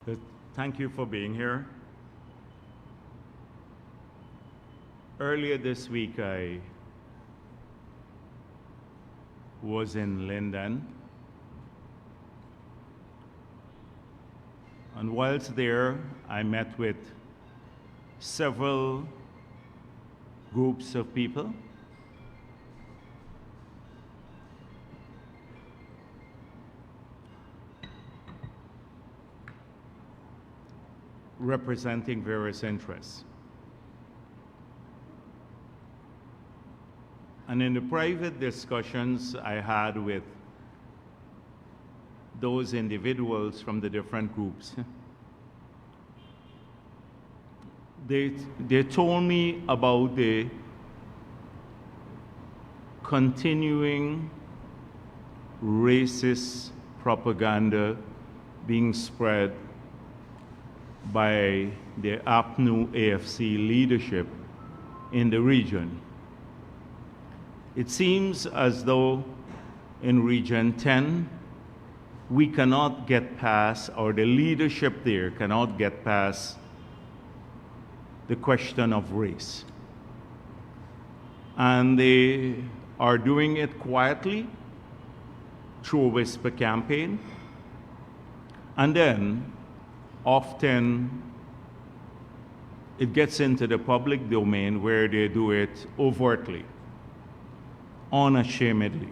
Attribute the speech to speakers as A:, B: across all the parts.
A: Good. Thank you for being here. Earlier this week, I was in Linden, and whilst there, I met with several groups of people. Representing various interests. And in the private discussions I had with those individuals from the different groups, they told me about the continuing racist propaganda being spread by the APNU AFC leadership in the region. It seems as though in Region 10, we cannot get past, or the leadership there cannot get past the question of race. And they are doing it quietly through a whisper campaign, and then often it gets into the public domain where they do it overtly, unashamedly.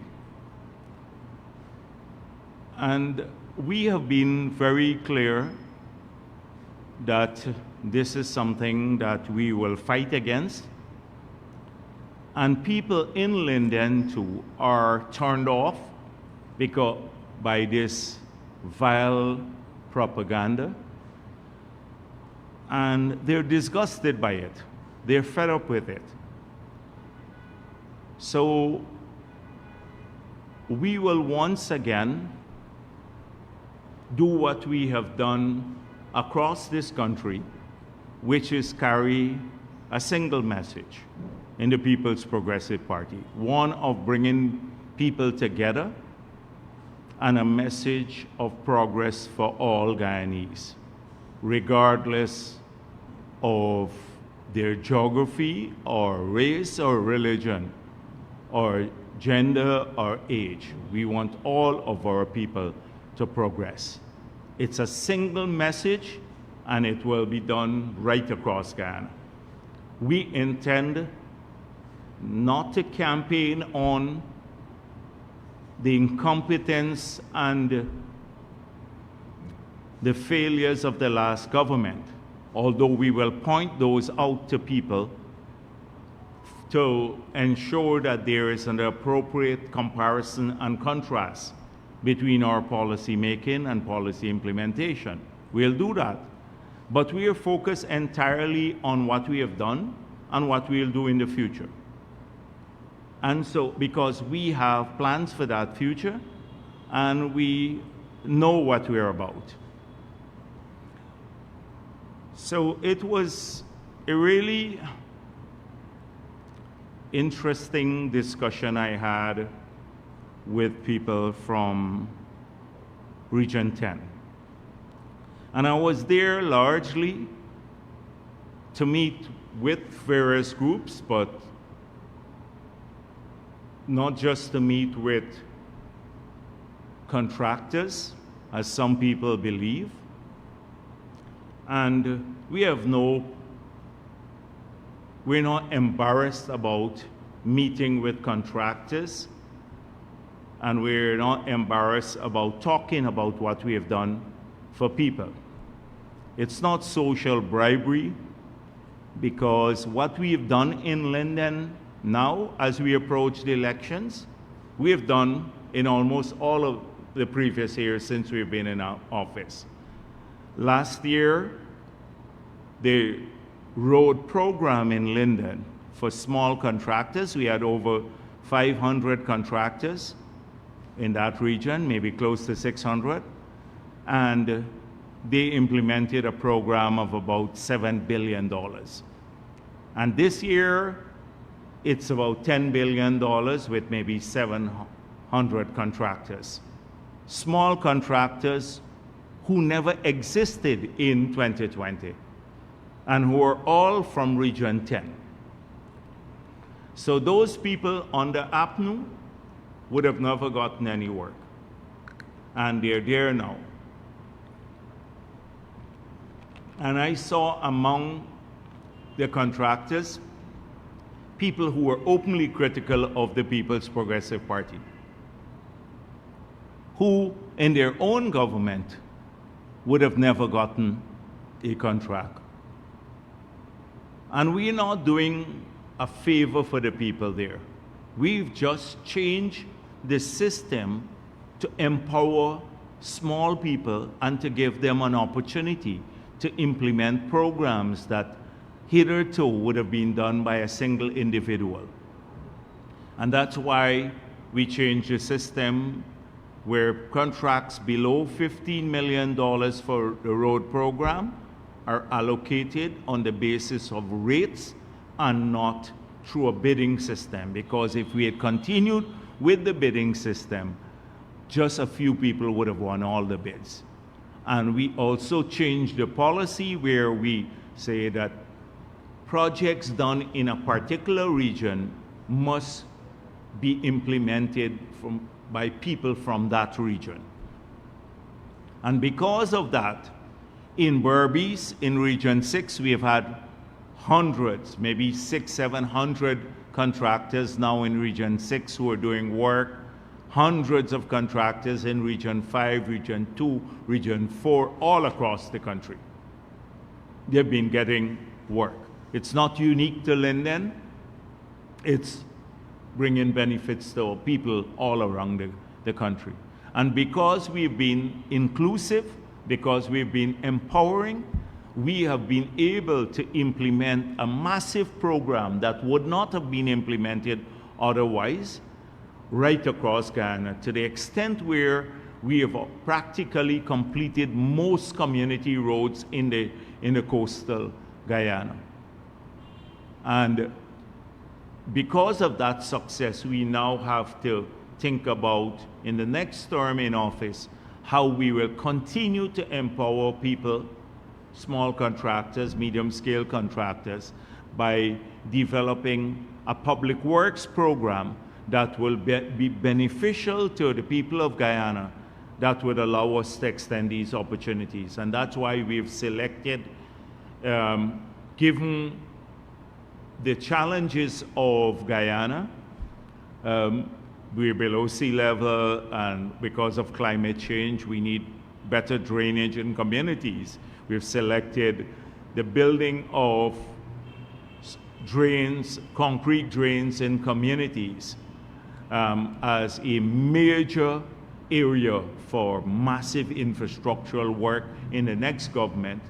A: And we have been very clear that this is something that we will fight against. And people in Linden too are turned off by this vile propaganda. And they're disgusted by it. They're fed up with it. So we will once again do what we have done across this country, which is carry a single message in the People's Progressive Party, one of bringing people together and a message of progress for all Guyanese, regardless of their geography or race or religion or gender or age. We want all of our people to progress. It's a single message, and it will be done right across Guyana. We intend not to campaign on the incompetence and the failures of the last government, although we will point those out to people to ensure that there is an appropriate comparison and contrast between our policy making and policy implementation. We'll do that. But we are focused entirely on what we have done and what we'll do in the future. And so, because we have plans for that future, and we know what we're about. So it was a really interesting discussion I had with people from Region 10. And I was there largely to meet with various groups, but not just to meet with contractors, as some people believe. And we're not embarrassed about meeting with contractors, and we're not embarrassed about talking about what we have done for people. It's not social bribery, because what we have done in Linden now, as we approach the elections, we have done in almost all of the previous years since we've been in our office. Last year, the road program in Linden for small contractors, we had over 500 contractors in that region, maybe close to 600, and they implemented a program of about $7 billion. And this year, it's about $10 billion with maybe 700 contractors. Small contractors who never existed in 2020 and who are all from Region 10. So those people under APNU would have never gotten any work. And they're there now. And I saw among the contractors people who were openly critical of the People's Progressive Party, who in their own government would have never gotten a contract. And we're not doing a favor for the people there. We've just changed the system to empower small people and to give them an opportunity to implement programs that hitherto would have been done by a single individual. And that's why we changed the system where contracts below $15 million for the road program are allocated on the basis of rates and not through a bidding system. Because if we had continued with the bidding system, just a few people would have won all the bids. And we also changed the policy where we say that projects done in a particular region must be implemented by people from that region. And because of that, in Berbice, in Region 6, we have had hundreds, maybe 600-700 contractors now in Region 6 who are doing work, hundreds of contractors in Region 5, Region 2, Region 4, all across the country. They've been getting work. It's not unique to Linden. It's bringing benefits to people all around the country. And because we've been inclusive, because we've been empowering, we have been able to implement a massive program that would not have been implemented otherwise right across Guyana, to the extent where we have practically completed most community roads in the coastal Guyana. And because of that success, we now have to think about, in the next term in office, how we will continue to empower people, small contractors, medium-scale contractors, by developing a public works program that will be beneficial to the people of Guyana, that would allow us to extend these opportunities. And that's why we've selected, given the challenges of Guyana, we're below sea level, and because of climate change, we need better drainage in communities. We've selected the building of drains, concrete drains in communities as a major area for massive infrastructural work in the next government,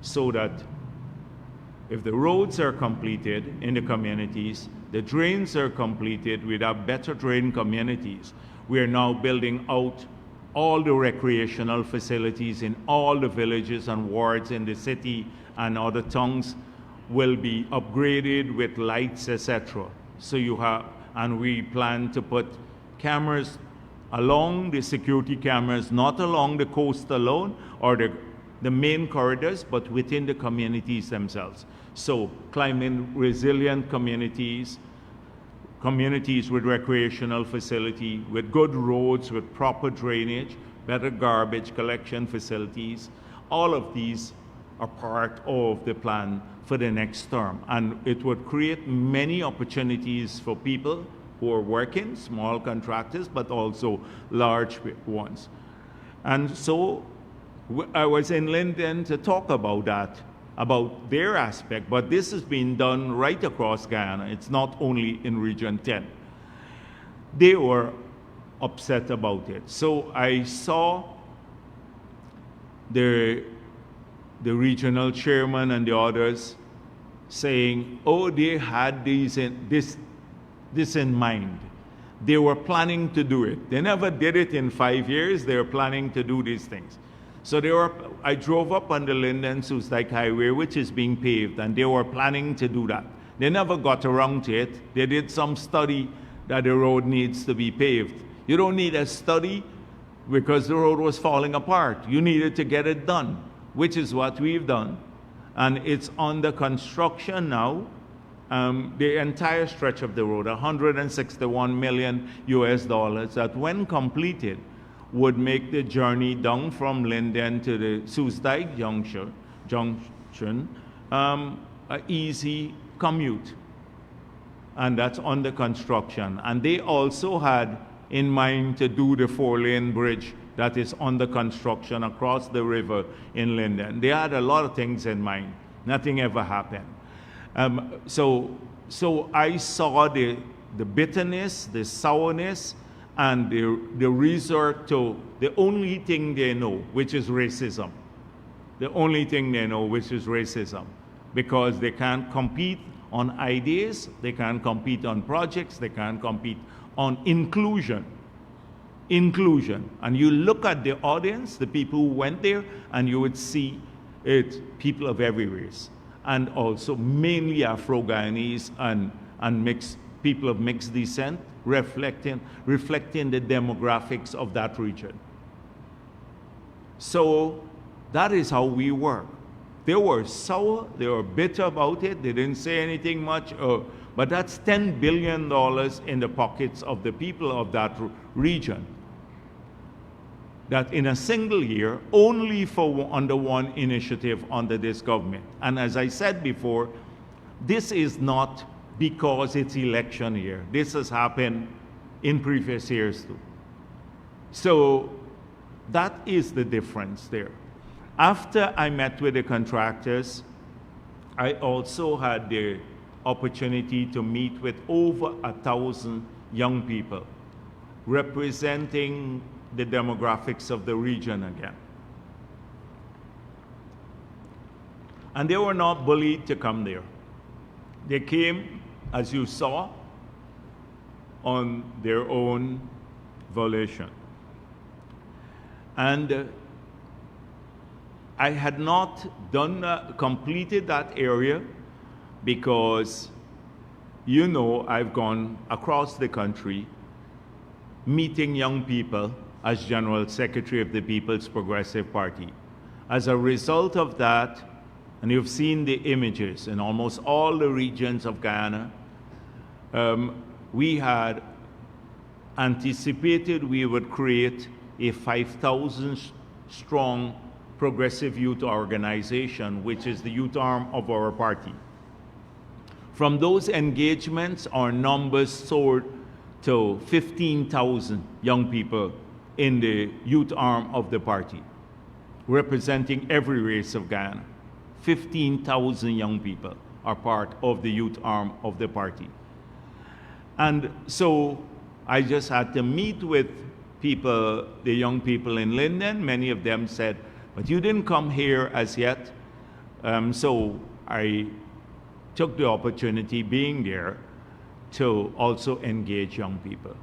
A: so that if the roads are completed in the communities, the drains are completed, we'd have better drained communities. We are now building out all the recreational facilities in all the villages and wards in the city, and other towns will be upgraded with lights, etc. So you have, and we plan to put cameras along the security cameras, not along the coast alone or the main corridors, but within the communities themselves. So climate resilient communities, communities with recreational facility, with good roads, with proper drainage, better garbage collection facilities. All of these are part of the plan for the next term. And it would create many opportunities for people who are working, small contractors, but also large ones. And so I was in Linden to talk about that, about their aspect, but this has been done right across Guyana. It's not only in Region 10. They were upset about it. So I saw the regional chairman and the others saying, oh, they had this in mind. They were planning to do it. They never did it in 5 years. They were planning to do these things. So I drove up on the Linden-Soestdijk Highway, which is being paved, and they were planning to do that. They never got around to it. They did some study that the road needs to be paved. You don't need a study because the road was falling apart. You needed to get it done, which is what we've done. And it's under construction now. The entire stretch of the road, $161 million that when completed would make the journey down from Linden to the Soesdijk junction an easy commute. And that's under construction. And they also had in mind to do the 4-lane bridge that is under construction across the river in Linden. They had a lot of things in mind. Nothing ever happened. So I saw the bitterness, the sourness, and the resort to the only thing they know, which is racism. The only thing they know, which is racism. Because they can't compete on ideas, they can't compete on projects, they can't compete on inclusion. Inclusion. And you look at the audience, the people who went there, and you would see it, people of every race. And also mainly Afro-Guyanese and mixed, people of mixed descent, reflecting the demographics of that region. So that is how we work. They were sour, they were bitter about it, they didn't say anything much, but that's $10 billion in the pockets of the people of that region. That in a single year, only for under one initiative under this government. And as I said before, this is not because it's election year. This has happened in previous years too. So that is the difference there. After I met with the contractors, I also had the opportunity to meet with over 1,000 young people representing the demographics of the region again. And they were not bullied to come there. They came, as you saw, on their own volition. And I had not completed that area because, you know, I've gone across the country meeting young people as General Secretary of the People's Progressive Party. As a result of that, and you've seen the images in almost all the regions of Guyana, we had anticipated we would create a 5,000 strong progressive youth organization, which is the youth arm of our party. From those engagements, our numbers soared to 15,000 young people in the youth arm of the party, representing every race of Guyana. 15,000 young people are part of the youth arm of the party. And so I just had to meet with people, the young people in Linden. Many of them said, but you didn't come here as yet. So I took the opportunity being there to also engage young people.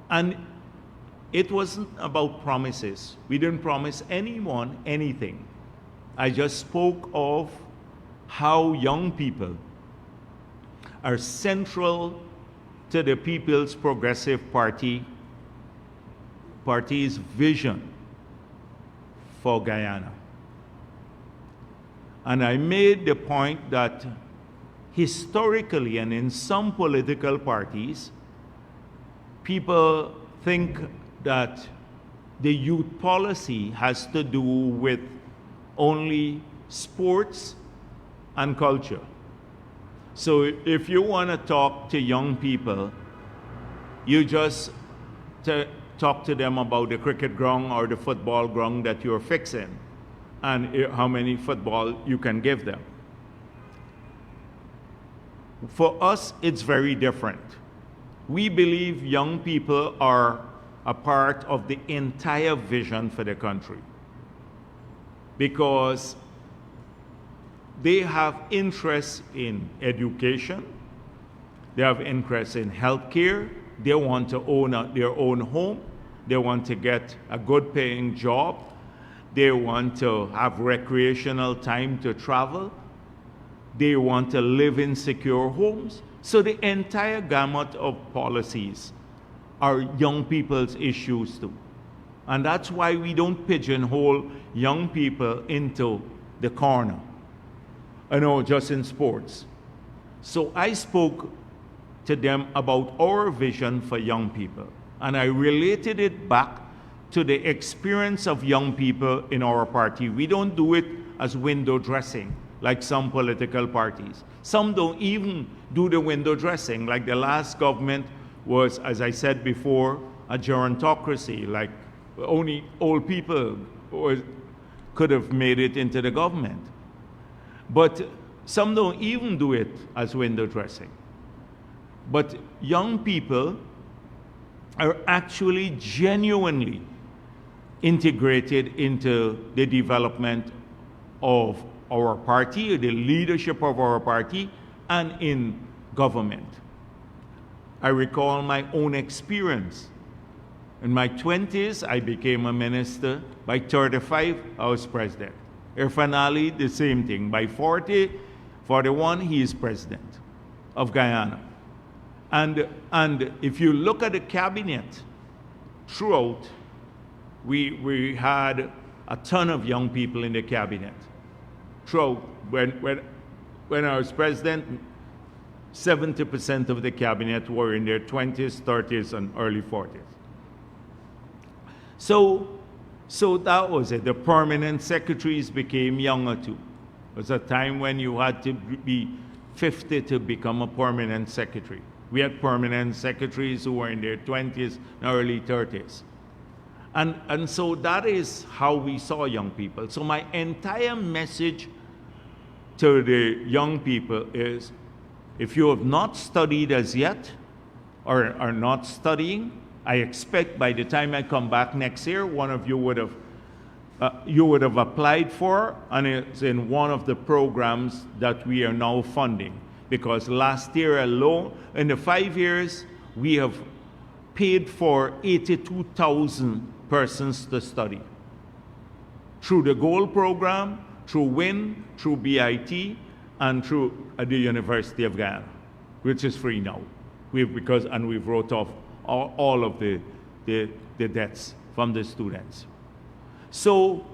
A: And it wasn't about promises. We didn't promise anyone anything. I just spoke of how young people are central to the People's Progressive Party's vision for Guyana. And I made the point that historically and in some political parties, people think that the youth policy has to do with only sports and culture. So if you want to talk to young people, you just talk to them about the cricket ground or the football ground that you're fixing and how many football you can give them. For us, it's very different. We believe young people are a part of the entire vision for the country because they have interest in education, they have interest in healthcare, they want to own their own home, they want to get a good paying job, they want to have recreational time to travel, they want to live in secure homes. So the entire gamut of policies are young people's issues too. And that's why we don't pigeonhole young people into the corner. I know, just in sports. So I spoke to them about our vision for young people. And I related it back to the experience of young people in our party. We don't do it as window dressing, like some political parties. Some don't even do the window dressing, like the last government was, as I said before, a gerontocracy, like only old people could have made it into the government. But some don't even do it as window dressing. But young people are actually genuinely integrated into the development of our party, the leadership of our party, and in government. I recall my own experience. In my 20s, I became a minister. By 35, I was president. Irfan Ali, the same thing. By 40, 41, he is president of Guyana. And if you look at the cabinet, throughout, we had a ton of young people in the cabinet. Throughout, when I was president, 70% of the cabinet were in their 20s, 30s, and early 40s. So that was it. The permanent secretaries became younger too. It was a time when you had to be 50 to become a permanent secretary. We had permanent secretaries who were in their 20s and early 30s. And so that is how we saw young people. So my entire message to the young people is, if you have not studied as yet, or are not studying, I expect by the time I come back next year, one of you would have applied for, and it's in one of the programs that we are now funding. Because last year alone, in the 5 years, we have paid for 82,000 persons to study. Through the GOLD program, through WIN, through BIT, and through the University of Guyana, which is free now. We've wrote off all of the debts from the students. So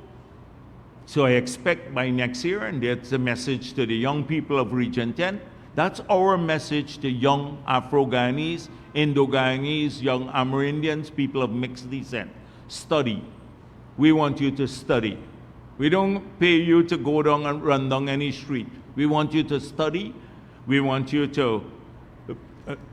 A: I expect by next year, and that's a message to the young people of Region 10, that's our message to young Afro-Guyanese, Indo-Guyanese, young Amerindians, people of mixed descent. Study. We want you to study. We don't pay you to go down and run down any street. We want you to study. We want you to,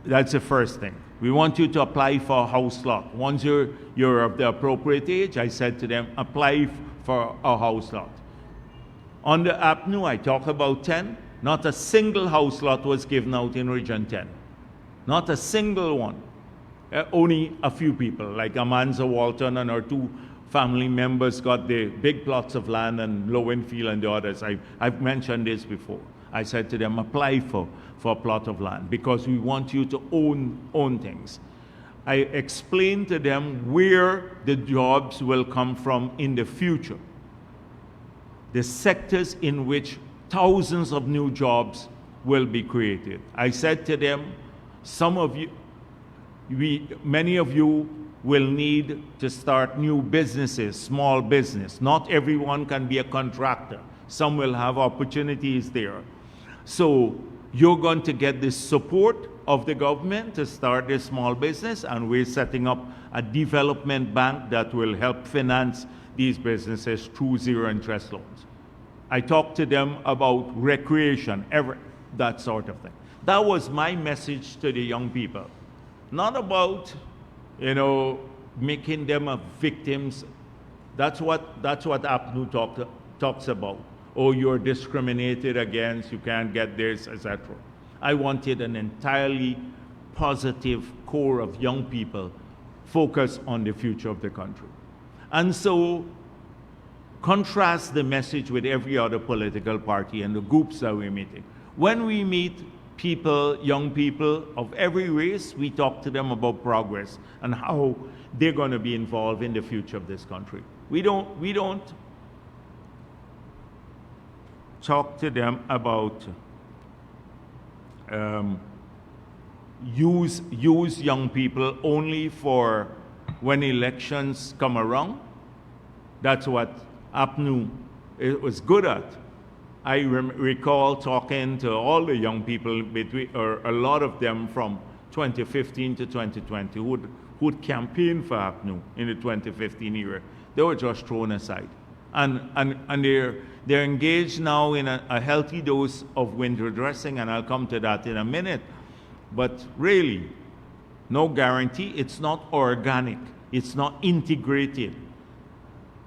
A: that's the first thing. We want you to apply for a house lot. Once you're of the appropriate age, I said to them, apply for a house lot. On the APNU, I talk about 10. Not a single house lot was given out in Region 10. Not a single one. Only a few people, like Amanza Walton and our 2 family members got the big plots of land, and Lowenfield and the others. I've mentioned this before. I said to them, apply for a plot of land because we want you to own things. I explained to them where the jobs will come from in the future. The sectors in which thousands of new jobs will be created. I said to them, many of you will need to start new businesses, small business. Not everyone can be a contractor. Some will have opportunities there. So you're going to get the support of the government to start a small business, and we're setting up a development bank that will help finance these businesses through zero interest loans. I talked to them about recreation, that sort of thing. That was my message to the young people. Not about, making them victims. That's what APNU talks about. Oh, you're discriminated against, you can't get this, etc. I wanted an entirely positive core of young people focused on the future of the country. And so, contrast the message with every other political party and the groups that we're meeting. When we meet people, young people of every race, we talk to them about progress and how they're going to be involved in the future of this country. We don't talk to them about use young people only for when elections come around. That's what APNU was good at. I recall talking to all the young people, or a lot of them from 2015 to 2020, who'd campaigned for APNU in the 2015 era. They were just thrown aside. And they're engaged now in a healthy dose of window dressing, and I'll come to that in a minute. But really, no guarantee. It's not organic. It's not integrated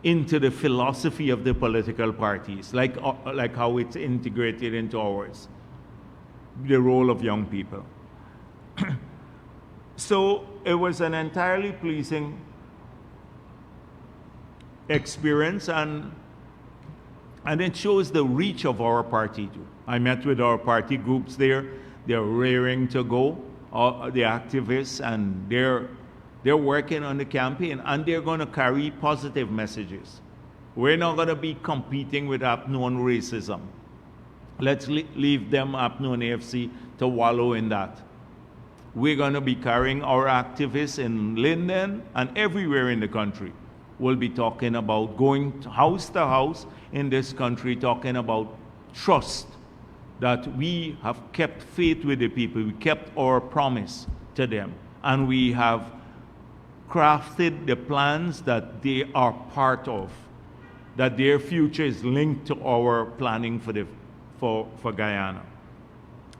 A: into the philosophy of the political parties, like how it's integrated into ours, the role of young people. So it was an entirely pleasing experience, and it shows the reach of our party too. I met with our party groups there. They're raring to go, the activists, and they're working on the campaign, and they're going to carry positive messages. We're not going to be competing with APNU on racism. Let's leave them, APNU and AFC, to wallow in that. We're going to be carrying our activists in Linden and everywhere in the country. We'll be talking about going house to house in this country, talking about trust, that we have kept faith with the people. We kept our promise to them, and we have crafted the plans that they are part of, that their future is linked to our planning for Guyana.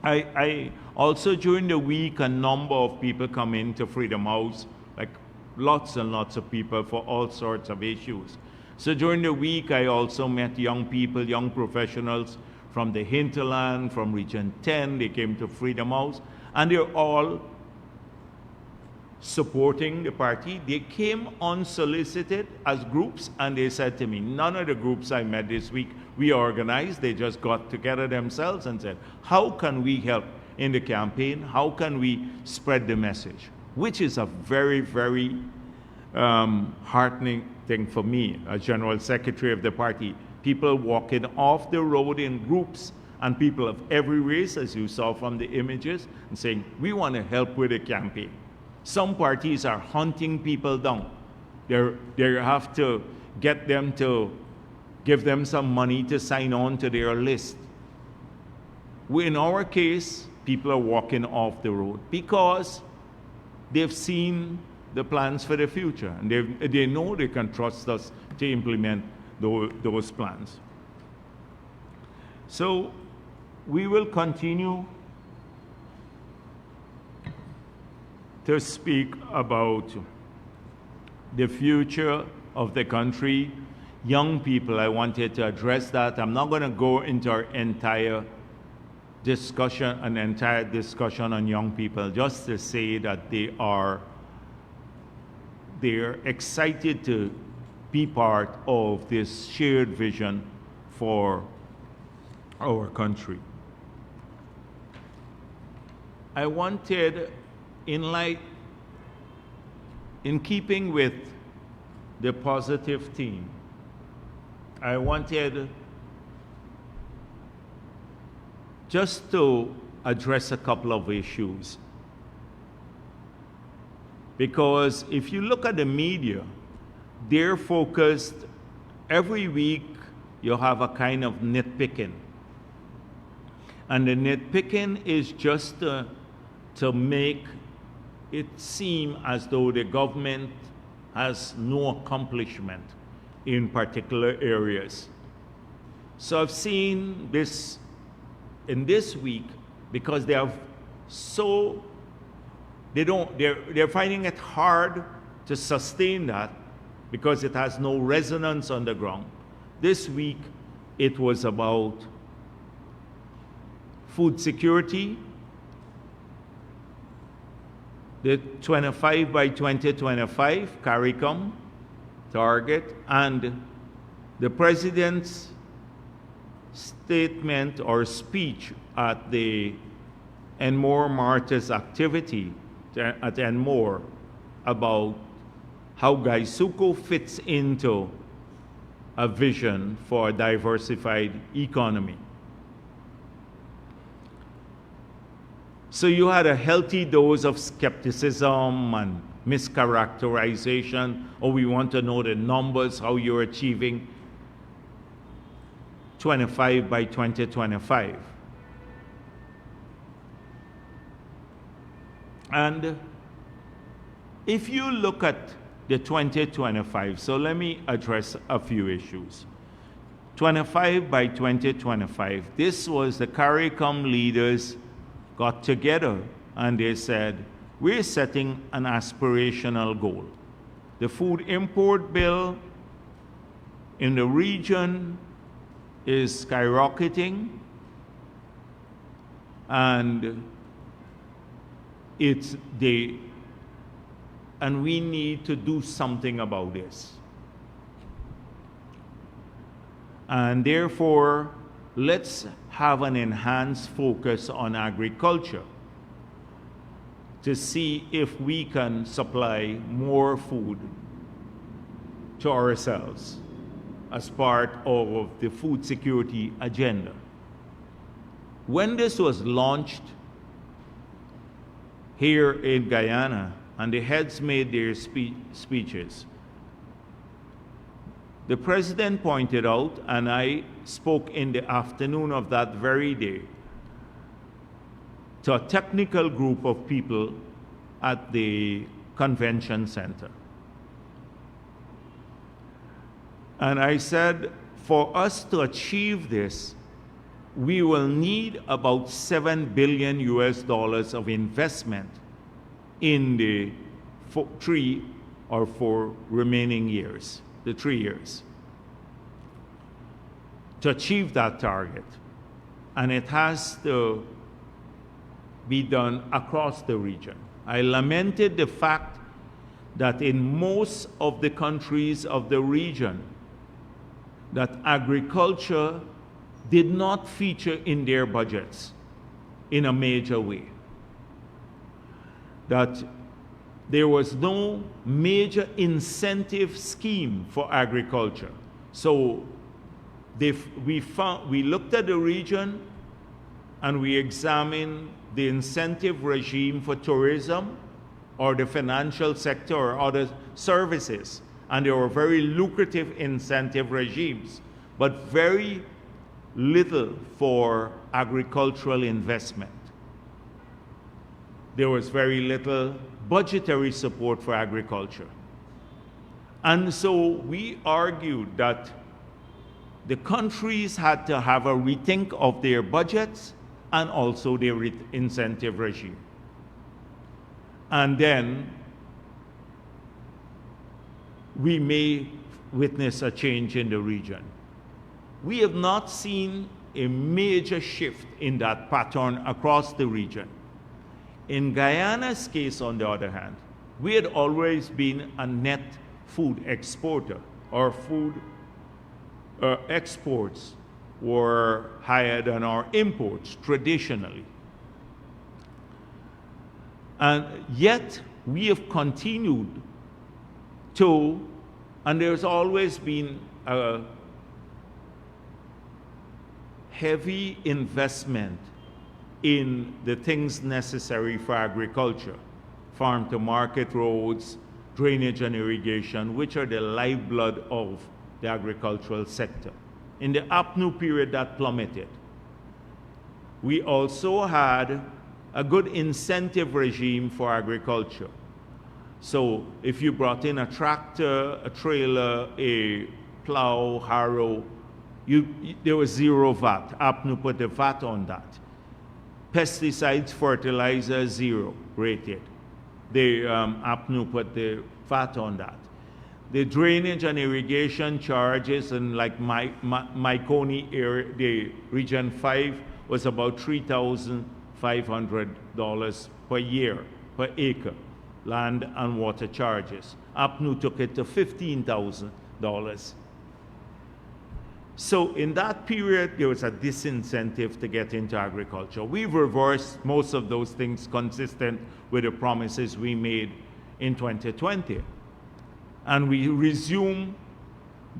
A: I also, during the week, a number of people come into Freedom House, like lots and lots of people for all sorts of issues. So during the week, I also met young people, young professionals from the hinterland, from Region 10. They came to Freedom House, and they're all supporting the party. They came unsolicited as groups, and they said to me, none of the groups I met this week, we organized. They just got together themselves and said, how can we help in the campaign? How can we spread the message? Which is a very, very heartening thing for me as General Secretary of the party. People walking off the road in groups, and people of every race, as you saw from the images, and saying, we want to help with the campaign. Some parties are hunting people down. They have to get them to give them some money to sign on to their list. In our case, people are walking off the road because they've seen the plans for the future, and they know they can trust us to implement those plans. So we will continue to speak about the future of the country. Young people, I wanted to address that. I'm not going to go into an entire discussion on young people, just to say that they're excited to be part of this shared vision for our country. I wanted, in keeping with the positive theme, I wanted just to address a couple of issues. Because if you look at the media, they're focused, every week you have a kind of nitpicking. And the nitpicking is just to make it seem as though the government has no accomplishment in particular areas. So I've seen this in this week, because they're finding it hard to sustain that because it has no resonance on the ground. This week it was about food security, the 25 by 2025 CARICOM target, and the president's statement or speech at the Enmore Martyrs activity at Enmore about how Gaisuco fits into a vision for a diversified economy. So you had a healthy dose of skepticism and mischaracterization, or we want to know the numbers, how you're achieving 25 by 2025. And if you look at the 2025, so let me address a few issues. 25 by 2025, this was the CARICOM leaders got together and they said, we're setting an aspirational goal. The food import bill in the region is skyrocketing, and and we need to do something about this. And therefore, let's have an enhanced focus on agriculture to see if we can supply more food to ourselves as part of the food security agenda. When this was launched here in Guyana and the heads made their speeches, the president pointed out, and I spoke in the afternoon of that very day, to a technical group of people at the convention center. And I said, for us to achieve this, we will need about $7 billion of investment in the 3 or 4 remaining years, the 3 years, to achieve that target. And it has to be done across the region. I lamented the fact that in most of the countries of the region, that agriculture did not feature in their budgets in a major way. That there was no major incentive scheme for agriculture. So we looked at the region and we examined the incentive regime for tourism or the financial sector or other services. And there were very lucrative incentive regimes, but very little for agricultural investment. There was very little budgetary support for agriculture. And so we argued that the countries had to have a rethink of their budgets and also their incentive regime. And then we may witness a change in the region. We have not seen a major shift in that pattern across the region. In Guyana's case, on the other hand, we had always been a net food exporter. Our food exports were higher than our imports traditionally. And yet we have continued to, and there's always been a heavy investment in the things necessary for agriculture, farm to market roads, drainage and irrigation, which are the lifeblood of the agricultural sector. In the APNU period, that plummeted. We also had a good incentive regime for agriculture. So if you brought in a tractor, a trailer, a plow, harrow, there was zero VAT. APNU put the VAT on that. Pesticides, fertilizer, zero rated. The APNU put the VAT on that. The drainage and irrigation charges in like Maikoni area, the region 5 was about $3,500 per year, per acre, land and water charges. APNU took it to $15,000. So in that period, there was a disincentive to get into agriculture. We've reversed most of those things consistent with the promises we made in 2020. And we resume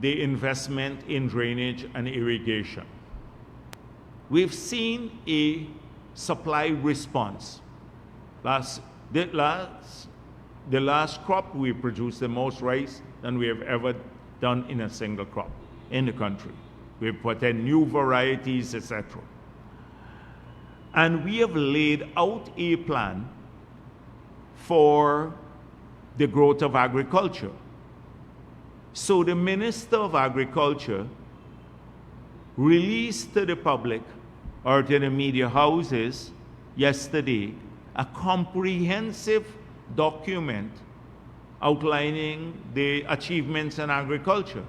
A: the investment in drainage and irrigation. We've seen a supply response. the last crop, we produced the most rice than we have ever done in a single crop in the country. We've put in new varieties, etc. And we have laid out a plan for the growth of agriculture. So the Minister of Agriculture released to the public or to the media houses yesterday a comprehensive document outlining the achievements in agriculture.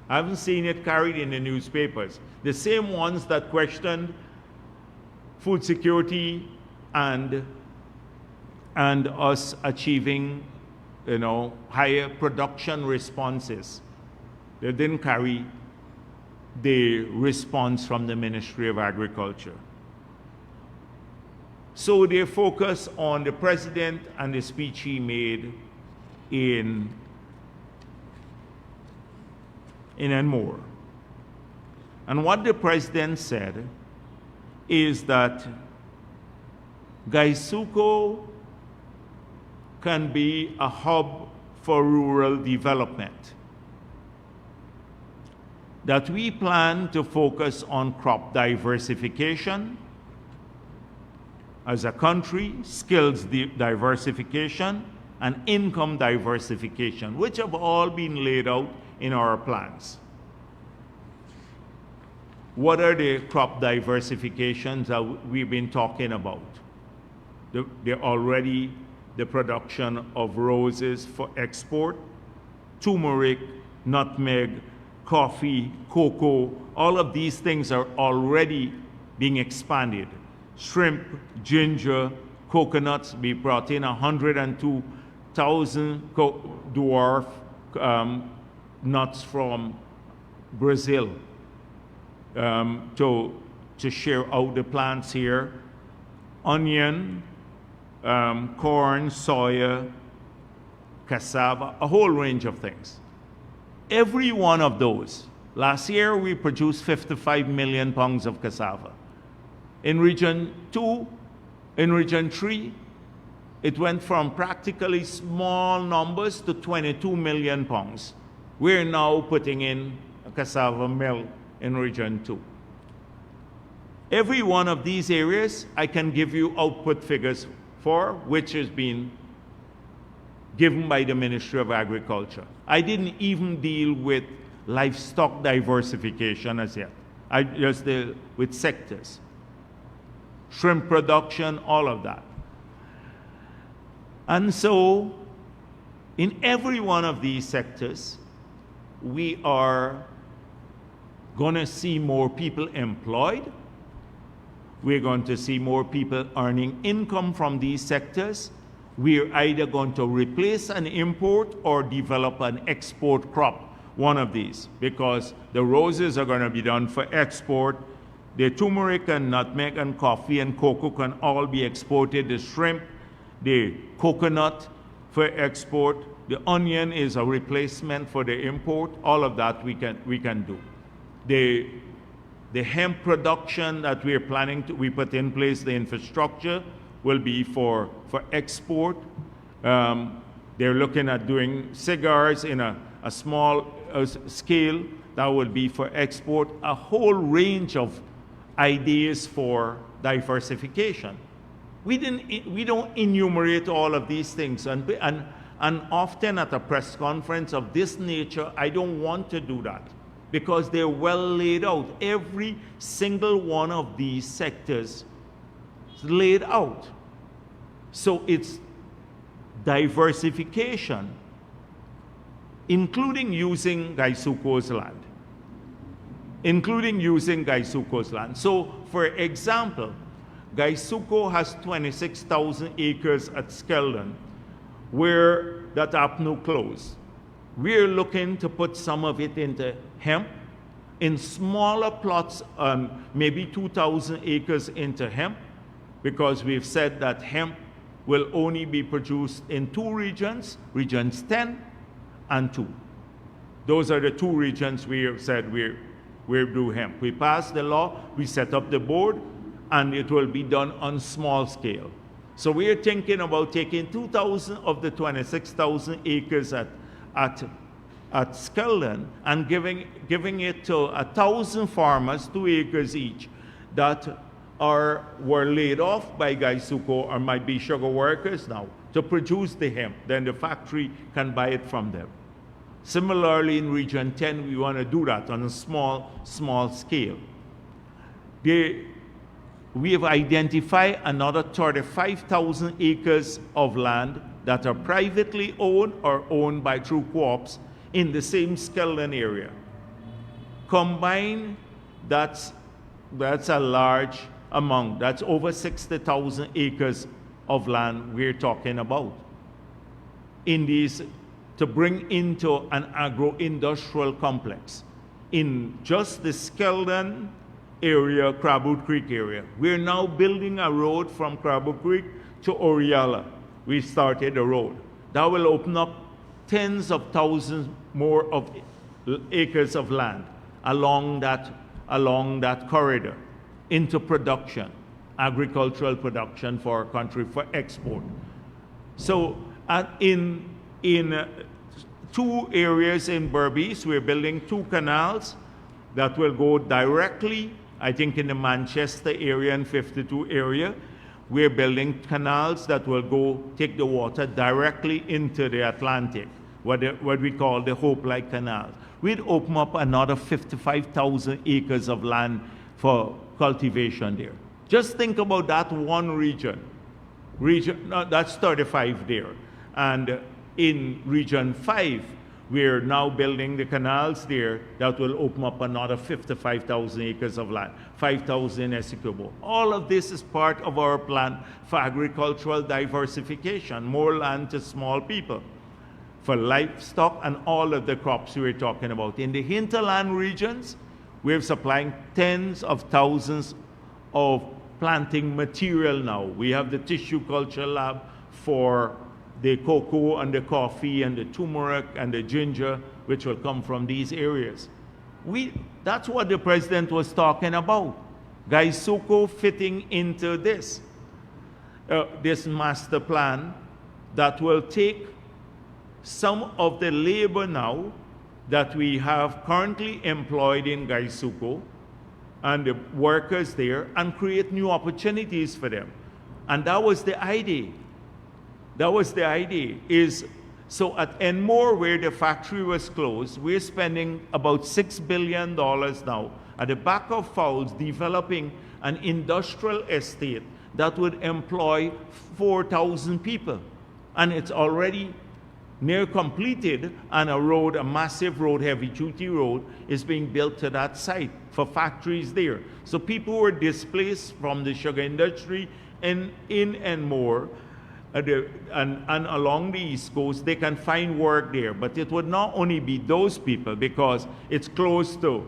A: I haven't seen it carried in the newspapers. The same ones that questioned food security and us achieving, higher production responses. They didn't carry the response from the Ministry of Agriculture. So they focus on the president and the speech he made in Enmore. And what the president said is that Gaisuco can be a hub for rural development. That we plan to focus on crop diversification as a country, skills diversification, and income diversification, which have all been laid out in our plans. What are the crop diversifications that we've been talking about? They're already the production of roses for export, turmeric, nutmeg, coffee, cocoa. All of these things are already being expanded. Shrimp, ginger, coconuts, we brought in 102,000 dwarf nuts from Brazil to share out the plants here. Onion, corn, soya, cassava, a whole range of things. Every one of those. Last year we produced 55 million pounds of cassava. In region 2, in region 3, it went from practically small numbers to 22 million pounds. We're now putting in a cassava mill in region 2. Every one of these areas I can give you output figures for, which has been given by the Ministry of Agriculture. I didn't even deal with livestock diversification as yet. I just deal with sectors. Shrimp production, all of that. And so, in every one of these sectors, we are going to see more people employed. We're going to see more people earning income from these sectors. We're either going to replace an import or develop an export crop, one of these, because the roses are going to be done for export. The turmeric and nutmeg and coffee and cocoa can all be exported. The shrimp, the coconut for export. The onion is a replacement for the import. All of that we can do. The hemp production that we are planning to, we put in place the infrastructure will be for export. They're looking at doing cigars in a small scale that will be for export. A whole range of ideas for diversification. We don't enumerate all of these things, and often at a press conference of this nature, I don't want to do that because they're well laid out. Every single one of these sectors is laid out. So it's diversification, including using Gaisuco's land. So, for example, Gaisuco has 26,000 acres at Skeldon, where that APNU closed. We're looking to put some of it into hemp, in smaller plots, maybe 2,000 acres into hemp, because we've said that hemp will only be produced in 2 regions, regions 10 and 2. Those are the 2 regions we have said we're do hemp. We passed the law, we set up the board, and it will be done on small scale. So we're thinking about taking 2,000 of the 26,000 acres at Skeldon and giving it to 1,000 farmers, 2 acres each, that were laid off by Gaisuco or might be sugar workers now to produce the hemp. Then the factory can buy it from them. Similarly, in Region 10, we want to do that on a small scale. We have identified another 35,000 acres of land that are privately owned or owned by through co-ops in the same Skeldon area. Combined, that's a large amount. That's over 60,000 acres of land we're talking about in these, to bring into an agro-industrial complex in just the Skeldon area, Crabwood Creek area. We're now building a road from Crabwood Creek to Oriala. We started a road. That will open up tens of thousands more of acres of land along that corridor into production, agricultural production for our country for export. So in 2 areas in Berbice, we're building 2 canals that will go directly, I think in the Manchester area and 52 area, we're building canals that will go take the water directly into the Atlantic, what we call the Hope Light Canal. We'd open up another 55,000 acres of land for cultivation there. Just think about that one region. That's 35 there. And in Region 5, we're now building the canals there that will open up another 55,000 acres of land, 5,000 in Essequibo. All of this is part of our plan for agricultural diversification, more land to small people, for livestock and all of the crops we're talking about. In the hinterland regions, we're supplying tens of thousands of planting material now. We have the tissue culture lab for the cocoa and the coffee and the turmeric and the ginger, which will come from these areas. That's what the president was talking about. Gaisuco fitting into this master plan that will take some of the labor now that we have currently employed in Gaisuco and the workers there and create new opportunities for them. And that was the idea. So at Enmore, where the factory was closed, we're spending about $6 billion now at the back of Fowles developing an industrial estate that would employ 4,000 people. And it's already near completed, and a massive road, heavy-duty road, is being built to that site for factories there. So people were displaced from the sugar industry in Enmore, and along the East Coast, they can find work there. But it would not only be those people, because it's close to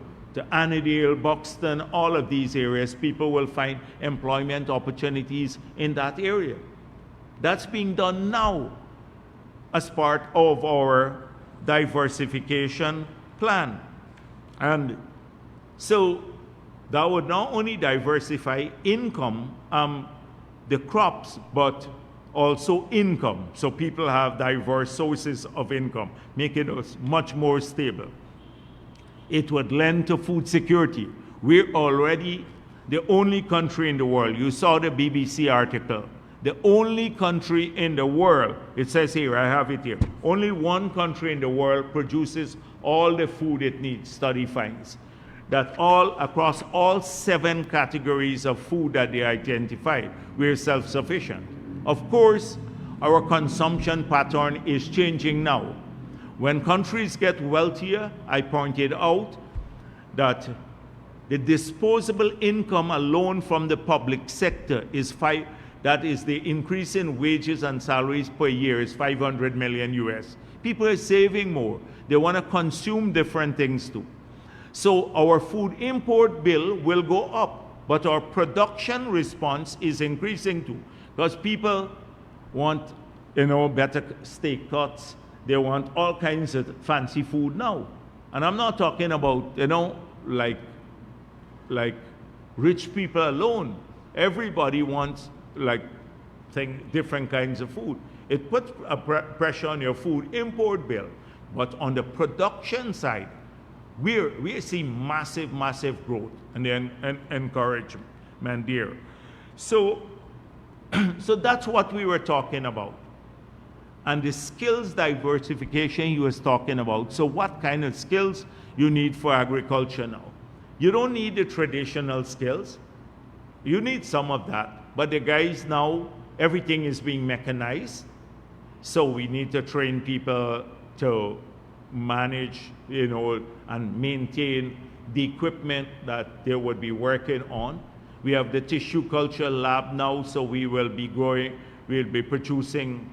A: Annandale, Buxton, all of these areas. People will find employment opportunities in that area. That's being done now as part of our diversification plan. And so that would not only diversify income, the crops, but also income. So people have diverse sources of income, making us much more stable. It would lend to food security. We're already the only country in the world. You saw the BBC article. The only country in the world, it says here, I have it here, only one country in the world produces all the food it needs, study finds. That across all 7 categories of food that they identified, we're self-sufficient. Of course, our consumption pattern is changing now. When countries get wealthier, I pointed out that the disposable income alone from the public sector is that is the increase in wages and salaries per year is $500 million US. People are saving more. They want to consume different things too. So our food import bill will go up, but our production response is increasing too. Because people want, better steak cuts. They want all kinds of fancy food now. And I'm not talking about, like rich people alone. Everybody wants like different kinds of food. It puts a pressure on your food import bill. But on the production side, we see massive, massive growth and then encouragement there. So, so that's what we were talking about. And the skills diversification he was talking about. So what kind of skills you need for agriculture now? You don't need the traditional skills. You need some of that. But the guys now, everything is being mechanized. So we need to train people to manage, and maintain the equipment that they would be working on. We have the tissue culture lab now, so we will be growing, we'll be producing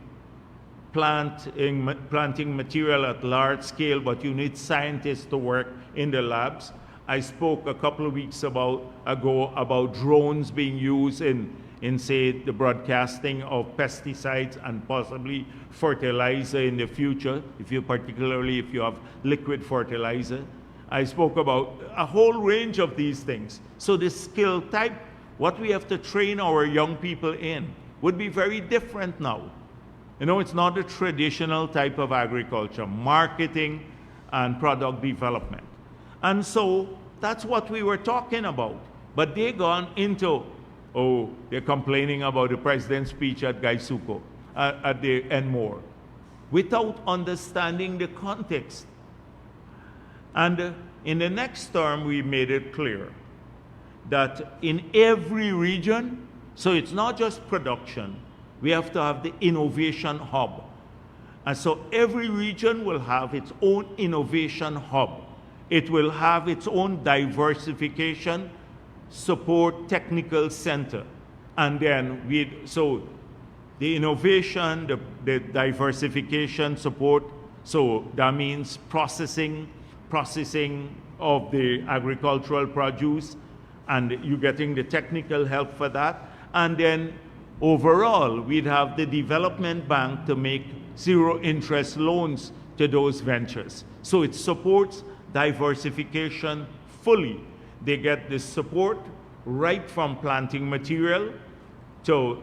A: planting material at large scale, but you need scientists to work in the labs. I spoke a couple of weeks ago about drones being used in say, the broadcasting of pesticides and possibly fertilizer in the future, particularly if you have liquid fertilizer. I spoke about a whole range of these things. So the skill type, what we have to train our young people in, would be very different now. It's not the traditional type of agriculture, marketing and product development. And so that's what we were talking about. But they gone into, they're complaining about the president's speech at Gaisuko, at the Enmore, without understanding the context. And in the next term, we made it clear that in every region, so it's not just production, we have to have the innovation hub. And so every region will have its own innovation hub. It will have its own diversification support technical center. And then so the innovation, the diversification support, so that means processing of the agricultural produce, and you getting the technical help for that. And then overall, we'd have the development bank to make zero interest loans to those ventures. So it supports diversification fully. They get the support right from planting material to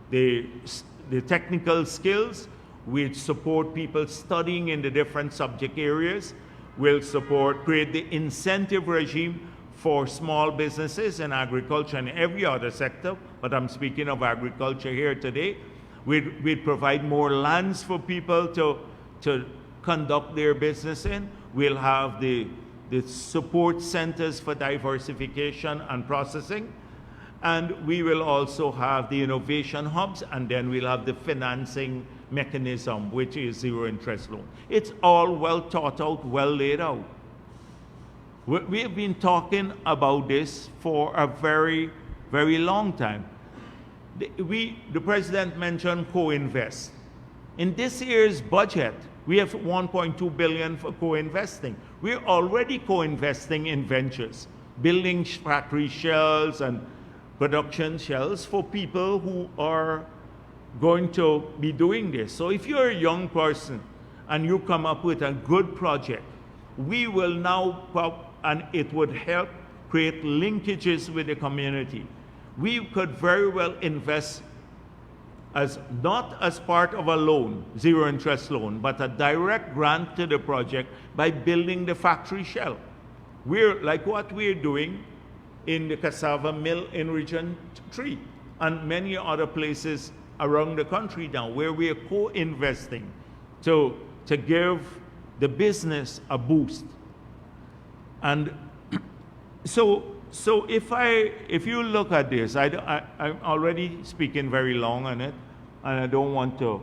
A: the technical skills, which support people studying in the different subject areas, will create the incentive regime for small businesses in agriculture and every other sector, but I'm speaking of agriculture here today. We'd provide more lands for people to conduct their business in. We'll have the support centers for diversification and processing. And we will also have the innovation hubs, and then we'll have the financing mechanism, which is zero interest loan. It's all well thought out, well laid out. We have been talking about this for a very, very long time. The president mentioned co-invest. In this year's budget, we have $1.2 billion for co-investing. We're already co-investing in ventures, building factory shells and production shells for people who are going to be doing this. So if you're a young person and you come up with a good project, we will now, and it would help create linkages with the community. We could very well invest not as part of a loan, zero interest loan, but a direct grant to the project by building the factory shell. We're like what we're doing in the cassava mill in Region 3 and many other places around the country now, where we are co-investing to give the business a boost. And so if you look at this, I'm already speaking very long on it, and I don't want to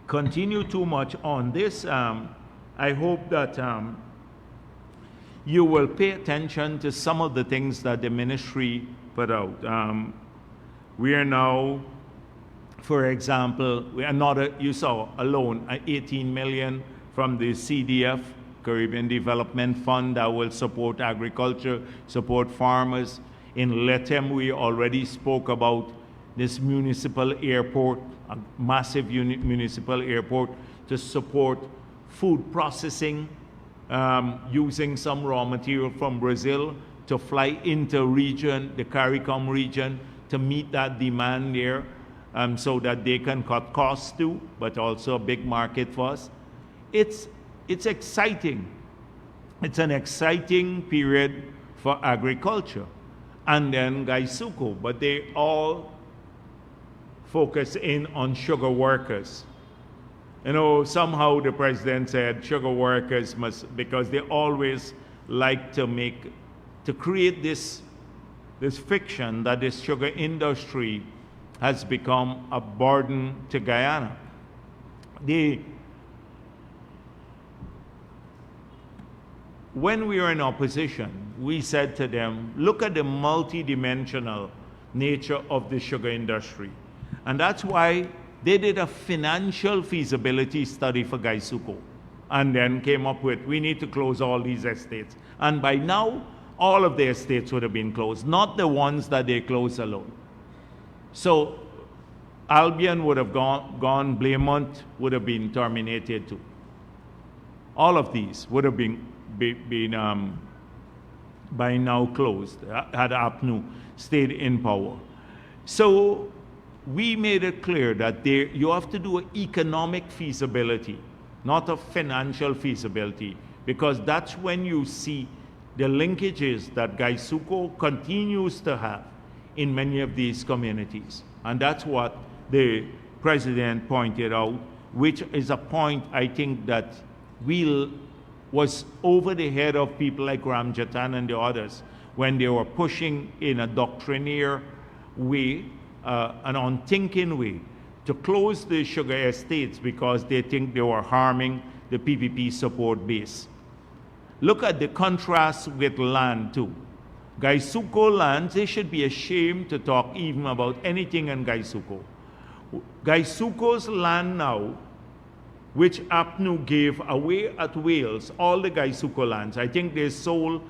A: continue too much on this. I hope that you will pay attention to some of the things that the ministry put out. We are now, for example, you saw a loan, 18 million from the CDF, Caribbean Development Fund, that will support agriculture, support farmers. In Letem, we already spoke about this municipal airport, a massive municipal airport to support food processing, using some raw material from Brazil to fly into region, the CARICOM region, to meet that demand there, so that they can cut costs too, but also a big market for us. It's exciting. It's an exciting period for agriculture. And then Gaisuko, but they all focus in on sugar workers. You know, somehow the president said sugar workers must, because they always like to create this fiction that this sugar industry has become a burden to Guyana. When we were in opposition, we said to them, look at the multidimensional nature of the sugar industry. And that's why they did a financial feasibility study for Gaisuko and then came up with, we need to close all these estates. And by now, all of the estates would have been closed, not the ones that they closed alone. So Albion would have gone, Blaemont would have been terminated too. All of these would have been by now closed, had APNU stayed in power. So we made it clear that you have to do an economic feasibility, not a financial feasibility, because that's when you see the linkages that Gaisuko continues to have in many of these communities. And that's what the president pointed out, which is a point I think that was over the head of people like Ramjatan and the others when they were pushing in a doctrinaire way, an unthinking way, to close the sugar estates because they think they were harming the PPP support base. Look at the contrast with land too. Gaisuko lands, they should be ashamed to talk even about anything in Gaisuko. Gaisuko's land now, which APNU gave away at Wales, all the Gaisuko lands. I think they sold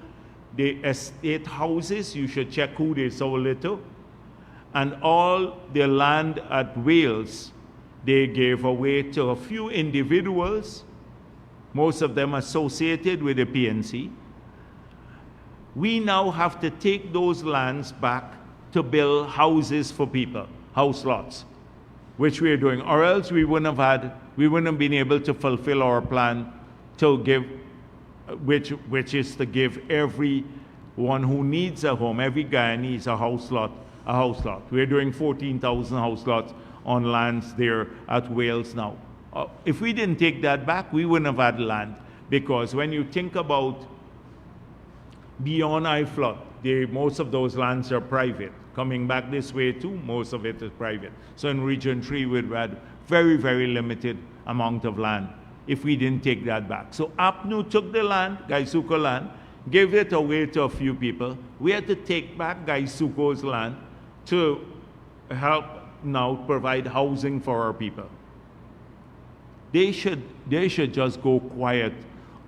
A: the estate houses. You should check who they sold it to. And all the land at Wales, they gave away to a few individuals, most of them associated with the PNC. We now have to take those lands back to build houses for people, house lots, which we're doing, or else we wouldn't have been able to fulfill our plan to give, which is to give everyone who needs a home, every guy needs a house lot. We're doing 14,000 house lots on lands there at Wales now. If we didn't take that back, we wouldn't have had land, because when you think about beyond high flood, most of those lands are private. Coming back this way too, most of it is private. So in Region 3, we'd had very, very limited amount of land if we didn't take that back. So APNU took the land, Gaisuko land, gave it away to a few people. We had to take back Gaisuko's land to help now provide housing for our people. They should just go quiet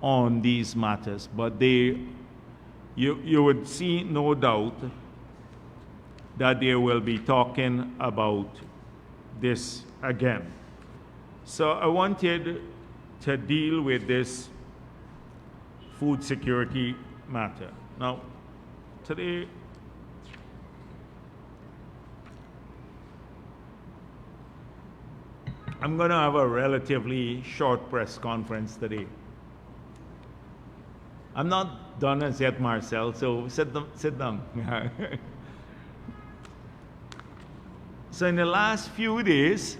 A: on these matters, but you would see no doubt that they will be talking about this again. So I wanted to deal with this food security matter. Now, today, I'm going to have a relatively short press conference today. I'm not done as yet, Marcel, so sit down. So in the last few days,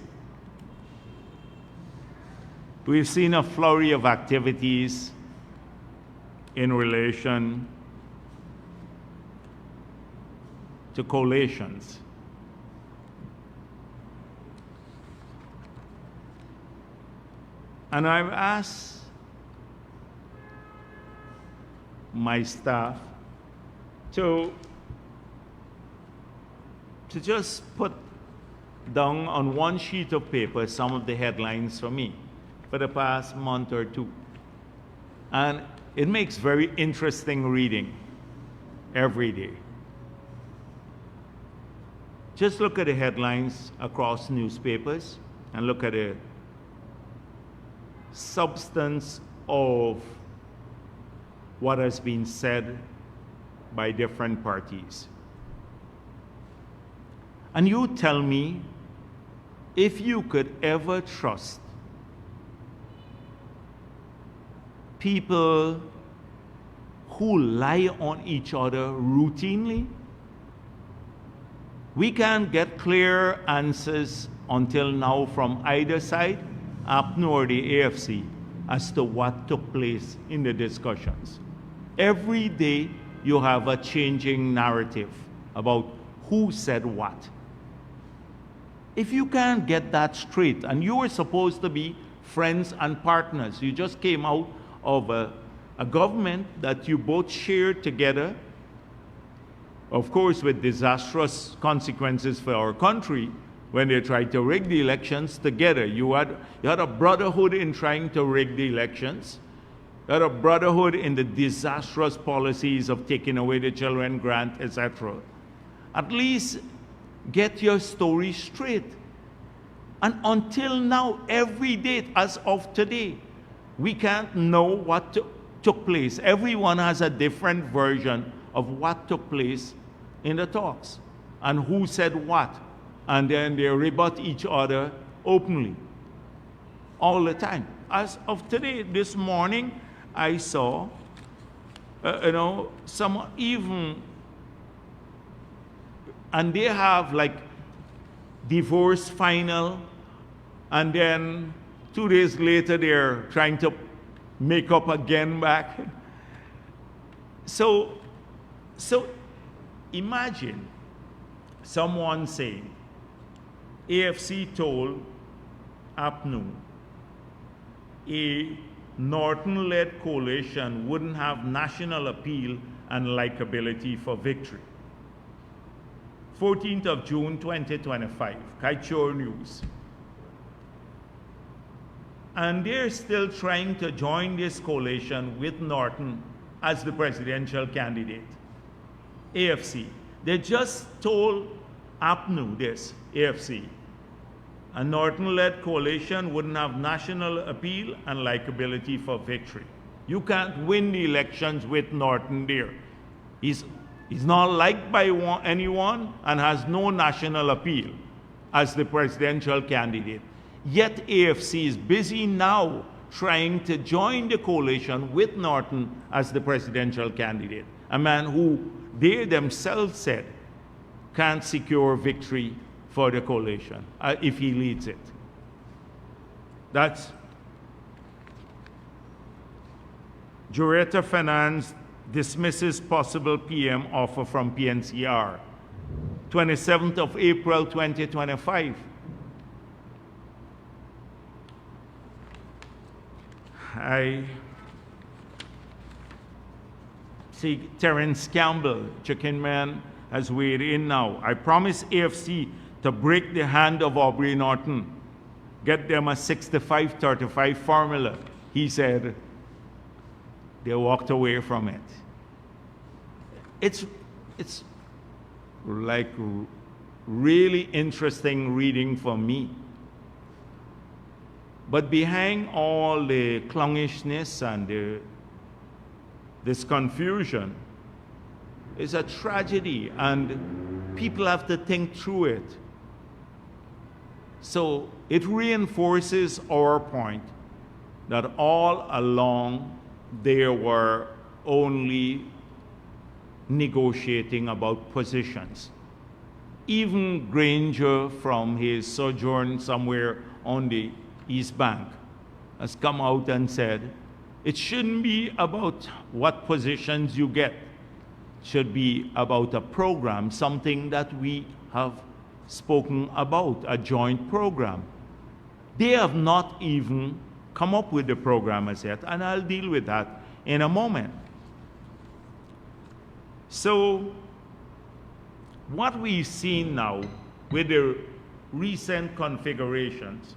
A: we've seen a flurry of activities in relation to coalitions. And I've asked my staff to just put down on one sheet of paper some of the headlines for me for the past month or two. And it makes very interesting reading every day. Just look at the headlines across newspapers and look at the substance of what has been said by different parties. And you tell me if you could ever trust people who lie on each other routinely. We can't get clear answers until now from either side, APNU or the AFC, as to what took place in the discussions. Every day you have a changing narrative about who said what. If you can't get that straight, and you were supposed to be friends and partners, you just came out of a government that you both shared together, of course with disastrous consequences for our country when they tried to rig the elections together. You had a brotherhood in trying to rig the elections. You had a brotherhood in the disastrous policies of taking away the children grant, etc. At least get your story straight. And until now, every day, as of today, we can't know what took place. Everyone has a different version of what took place in the talks and who said what. And then they rebut each other openly all the time. As of today, this morning, I saw, some even, and they have like divorce final, and then 2 days later they're trying to make up again back. So imagine someone saying, AFC told APNU a Norton-led coalition wouldn't have national appeal and likability for victory. 14th of June 2025, Kaichor News. And they're still trying to join this coalition with Norton as the presidential candidate. AFC. They just told APNU this, AFC. A Norton-led coalition wouldn't have national appeal and likability for victory. You can't win the elections with Norton there. He's not liked by anyone and has no national appeal as the presidential candidate. Yet AFC is busy now trying to join the coalition with Norton as the presidential candidate, a man who they themselves said can't secure victory for the coalition if he leads it. That's Jureta Finance dismisses possible PM offer from PNCR. 27th of April 2025. I see Terence Campbell, Chicken Man, has weighed in now. I promise AFC to break the hand of Aubrey Norton, get them a 65-35 formula. He said they walked away from it. It's like really interesting reading for me. But behind all the clownishness and this confusion is a tragedy, and people have to think through it. So it reinforces our point that all along they were only negotiating about positions. Even Granger, from his sojourn somewhere on the East Bank, has come out and said it shouldn't be about what positions you get. It should be about a program, something that we have spoken about, a joint program. They have not even come up with the program as yet, and I'll deal with that in a moment. So what we've seen now with the recent configurations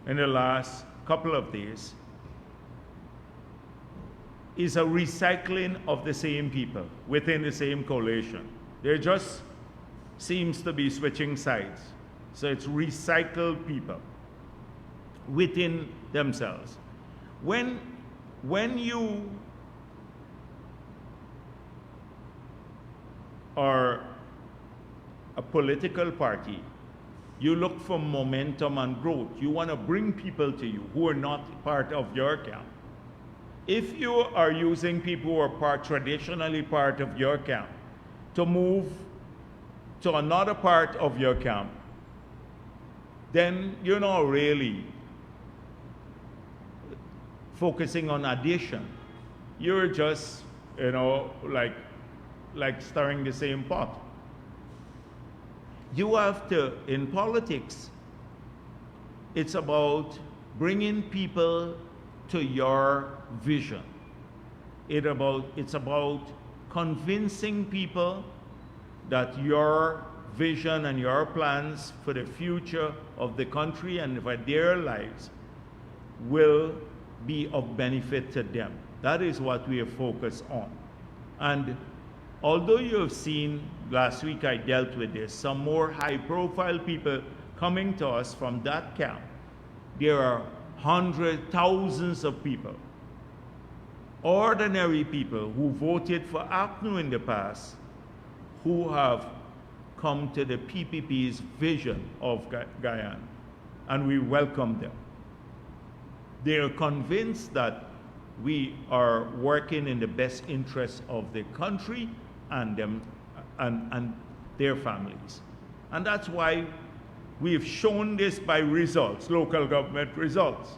A: in the last couple of days is a recycling of the same people within the same coalition. There just seems to be switching sides. So it's recycled people within themselves. When you are a political party, you look for momentum and growth. You want to bring people to you who are not part of your camp. If you are using people who are traditionally part of your camp to move to another part of your camp, then you're not really focusing on addition. You're just, like stirring the same pot. You have to, in politics, it's about bringing people to your vision. It's about convincing people that your vision and your plans for the future of the country and for their lives will be of benefit to them. That is what we are focused on. And although you have seen, last week I dealt with this, some more high-profile people coming to us from that camp, there are hundreds, thousands of people, ordinary people who voted for ACNU in the past, who have come to the PPP's vision of Guyana, and we welcome them. They are convinced that we are working in the best interest of the country and them and their families. And that's why we've shown this by results, local government results.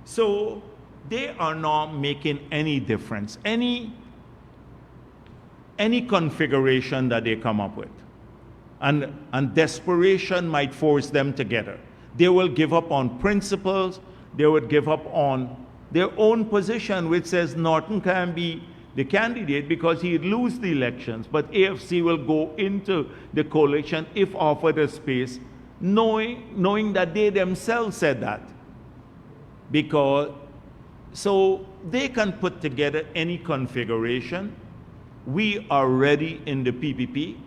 A: So they are not making any difference, any configuration that they come up with. And desperation might force them together. They will give up on principles, they would give up on their own position, which says Norton can be the candidate because he'd lose the elections, but AFC will go into the coalition if offered a space, knowing that they themselves said that. So they can put together any configuration. We are ready in the PPP,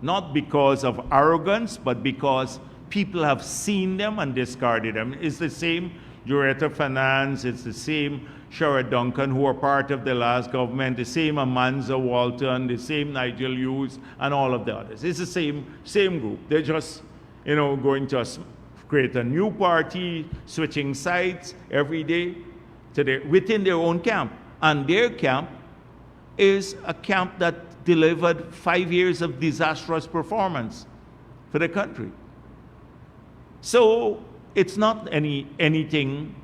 A: not because of arrogance, but because people have seen them and discarded them. It's the same Juretta Finance, it's the same Sherrod Duncan, who are part of the last government, the same Amanza Walton, the same Nigel Hughes, and all of the others. It's the same group. They're just, going to create a new party, switching sides every day within their own camp. And their camp is a camp that delivered 5 years of disastrous performance for the country. So it's not anything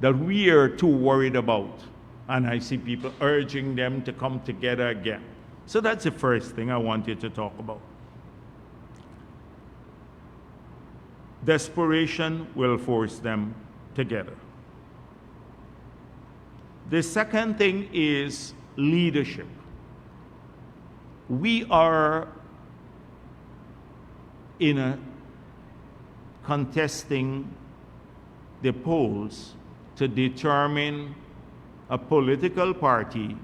A: that we are too worried about. And I see people urging them to come together again. So that's the first thing I wanted to talk about. Desperation will force them together. The second thing is leadership. We are contesting the polls to determine a political party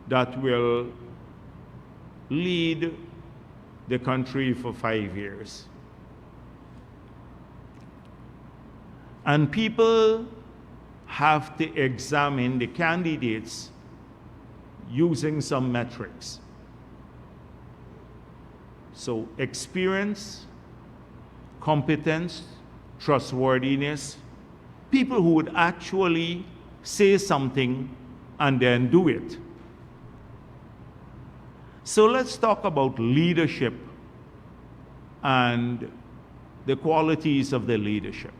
A: that will lead the country for 5 years. And people have to examine the candidates using some metrics. So experience, competence, trustworthiness, people who would actually say something and then do it. So let's talk about leadership and the qualities of the leadership.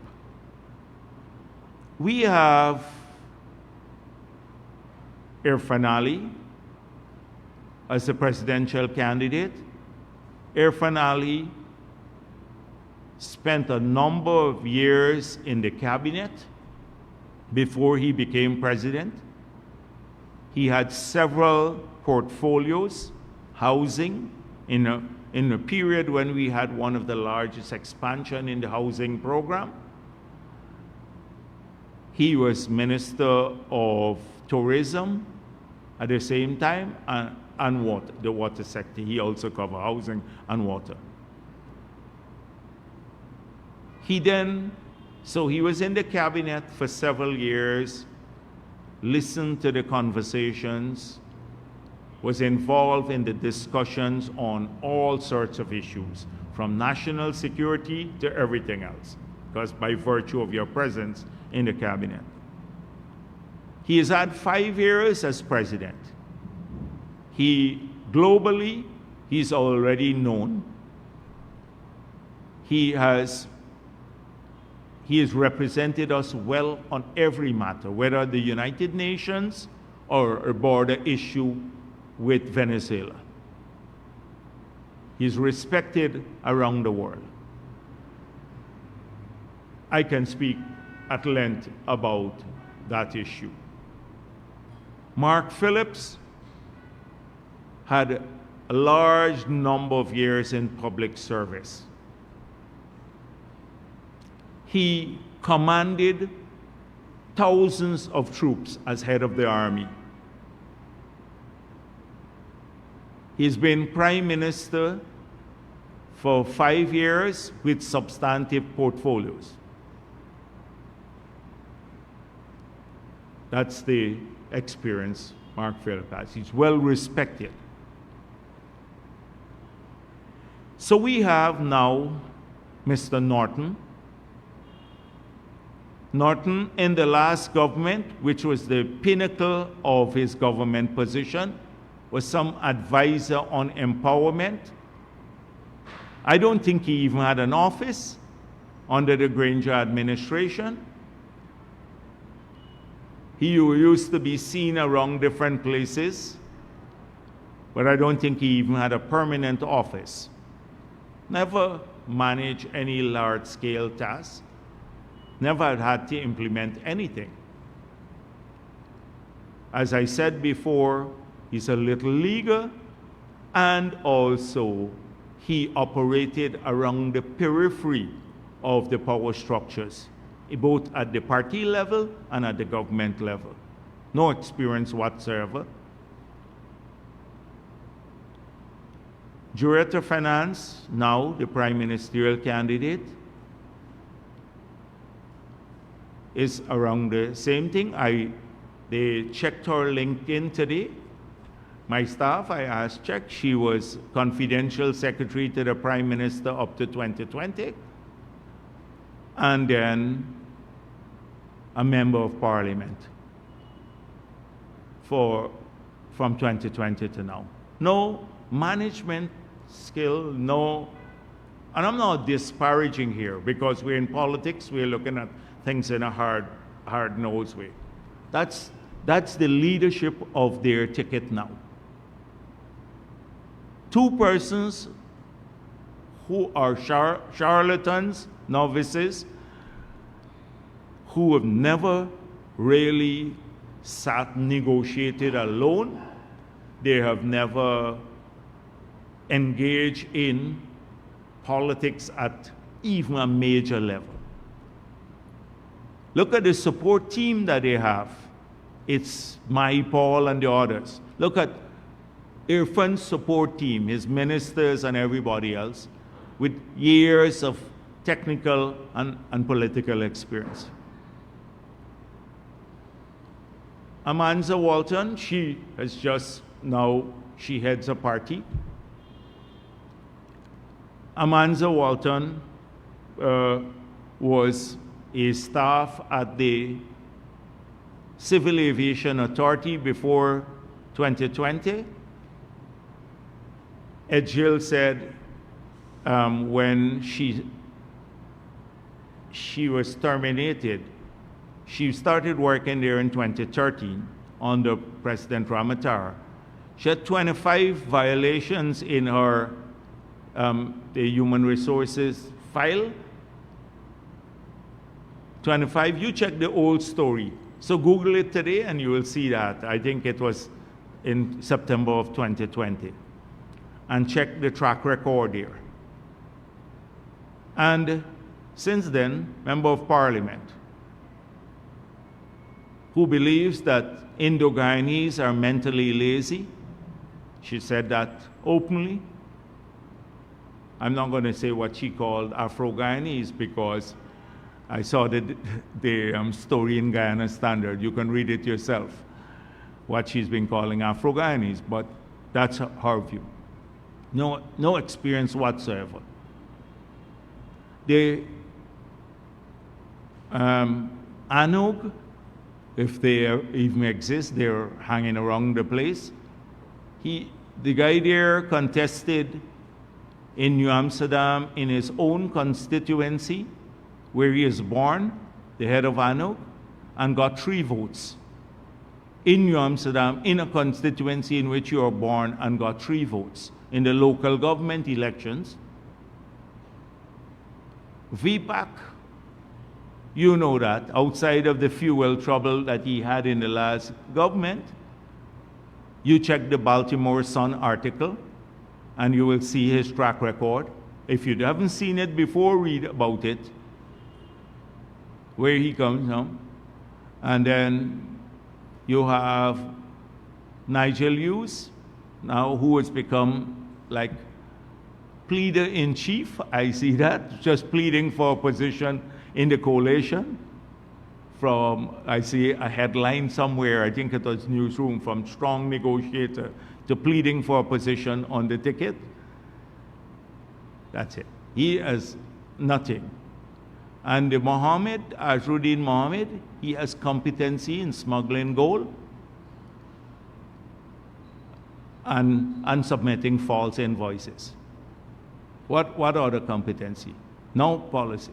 A: We have Irfan Ali as a presidential candidate. Irfan Ali spent a number of years in the cabinet before he became president. He had several portfolios, housing, in a period when we had one of the largest expansion in the housing program. He was Minister of Tourism at the same time, and water, the water sector. He also covered housing and water. So he was in the cabinet for several years, listened to the conversations, was involved in the discussions on all sorts of issues, from national security to everything else, because by virtue of your presence in the cabinet. He has had 5 years as president. Globally, he's already known. He has represented us well on every matter, whether the United Nations or a border issue with Venezuela. He's respected around the world. I can speak at length about that issue. Mark Phillips had a large number of years in public service. He commanded thousands of troops as head of the army. He's been prime minister for 5 years with substantive portfolios. That's the experience Mark Phillips has. He's well respected. So we have now Mr. Norton. Norton, in the last government, which was the pinnacle of his government position, was some advisor on empowerment. I don't think he even had an office under the Granger administration. He used to be seen around different places, but I don't think he even had a permanent office. Never managed any large-scale tasks. Never had to implement anything. As I said before, he's a little leaguer, and also he operated around the periphery of the power structures, both at the party level and at the government level. No experience whatsoever. Director of Finance, now the prime ministerial candidate, is around the same thing. They checked her LinkedIn today. My staff, I asked, checked. She was confidential secretary to the prime minister up to 2020, and then a member of parliament from 2020 to now. No management skill, no, and I'm not disparaging here, because we're in politics, we're looking at things in a hard-nosed way. That's the leadership of their ticket now. 2 persons who are charlatans, novices, who have never really negotiated alone. They have never engaged in politics at even a major level. Look at the support team that they have. It's Paul and the others. Look at Irfan's support team, his ministers and everybody else, with years of technical and political experience. Amanza Walton, she heads a party. Amanza Walton was a staff at the Civil Aviation Authority before 2020. Ed Jill said when she was terminated, she started working there in 2013 under President Ramatara. She had 25 violations in her the human resources file. 25, you check the old story. So Google it today and you will see that. I think it was in September of 2020. And check the track record there. And since then, Member of Parliament, who believes that Indo-Guyanese are mentally lazy. She said that openly. I'm not going to say what she called Afro-Guyanese, because I saw the story in Guyana Standard. You can read it yourself, what she's been calling Afro-Guyanese. But That's her view. No experience whatsoever. The ANOG, if they even exist, they're hanging around the place. The guy there contested in New Amsterdam in his own constituency, where he is born, the head of ANOG, and got 3 votes. In New Amsterdam, in a constituency in which you are born, and got 3 votes. In the local government elections, VPAC, you know that, outside of the fuel trouble that he had in the last government, you check the Baltimore Sun article, and you will see his track record. If you haven't seen it before, read about it, where he comes from. And then you have Nigel Hughes, now who has become like pleader-in-chief. I see that, just pleading for a position in the coalition. I see a headline somewhere, I think it was Newsroom, from strong negotiator to pleading for a position on the ticket. That's it. He has nothing. And Azruddin Mohammed, he has competency in smuggling gold and submitting false invoices. What other competency? No policy.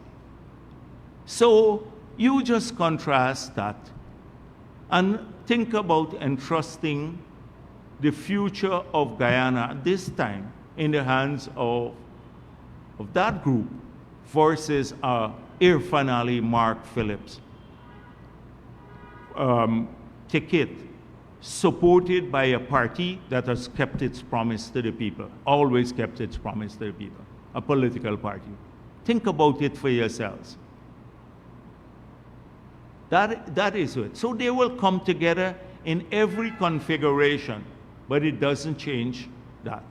A: So you just contrast that and think about entrusting the future of Guyana this time in the hands of that group versus Irfan Ali, Mark Phillips ticket, supported by a party that has kept its promise to the people, always kept its promise to the people, a political party. Think about it for yourselves. That is it. So they will come together in every configuration, but it doesn't change that.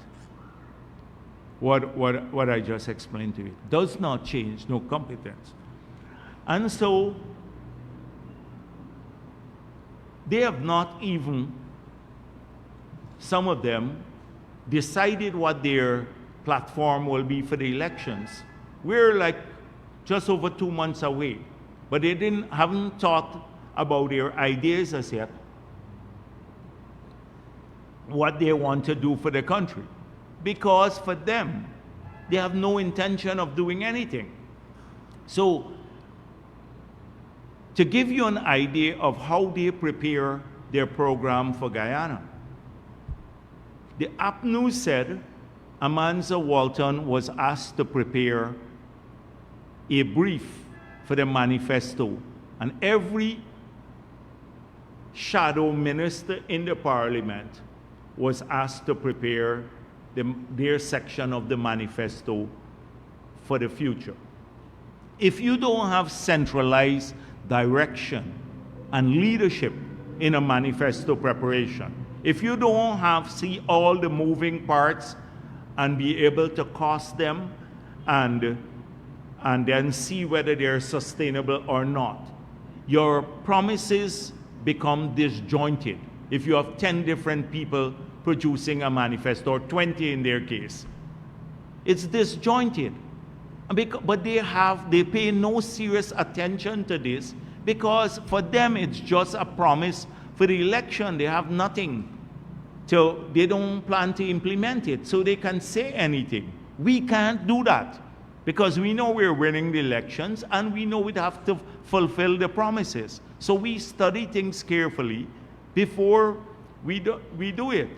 A: What I just explained to you does not change, no competence. And so they have not even, some of them, decided what their platform will be for the elections. We're like just over 2 months away, but they haven't thought about their ideas as yet, what they want to do for the country. Because for them, they have no intention of doing anything. So, to give you an idea of how they prepare their program for Guyana, the App News said Amanza Walton was asked to prepare a brief for the manifesto, and every shadow minister in the parliament was asked to prepare their section of the manifesto for the future. If you don't have centralized direction and leadership in a manifesto preparation, if you don't see all the moving parts and be able to cost them and then see whether they're sustainable or not, your promises become disjointed. If you have 10 different people producing a manifesto, or 20 in their case, it's disjointed. But they pay no serious attention to this, because for them it's just a promise for the election. They have nothing. So they don't plan to implement it, so they can say anything. We can't do that, because we know we're winning the elections and we know we'd have to fulfill the promises. So we study things carefully before we do it.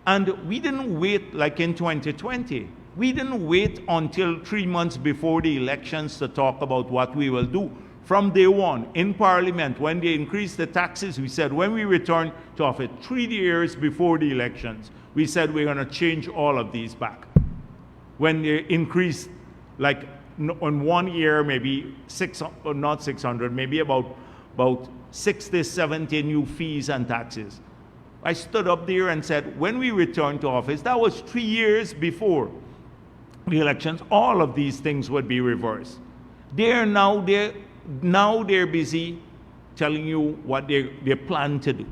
A: And we didn't wait like in 2020. We didn't wait until 3 months before the elections to talk about what we will do. From day one, in Parliament, when they increased the taxes, we said when we return to office, 3 years before the elections, we said we're going to change all of these back. When they increased, like on 1 year, maybe not 600, maybe about 60, 70 new fees and taxes. I stood up there and said, when we return to office, that was 3 years before the elections, all of these things would be reversed. Now they're busy telling you what they plan to do.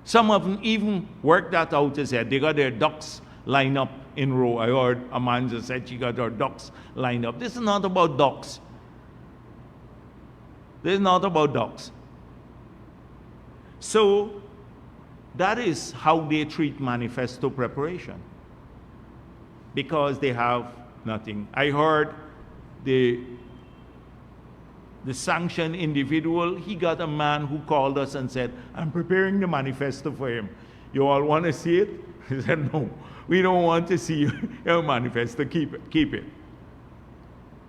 A: Some haven't even worked that out as yet. They got their ducks lined up in row. I heard Amanda said she got her ducks lined up. This is not about ducks. This is not about ducks. So that is how they treat manifesto preparation, because they have nothing. I heard the sanctioned individual, he got a man who called us and said, I'm preparing the manifesto for him. You all want to see it? He said, no, we don't want to see your manifesto. Keep it.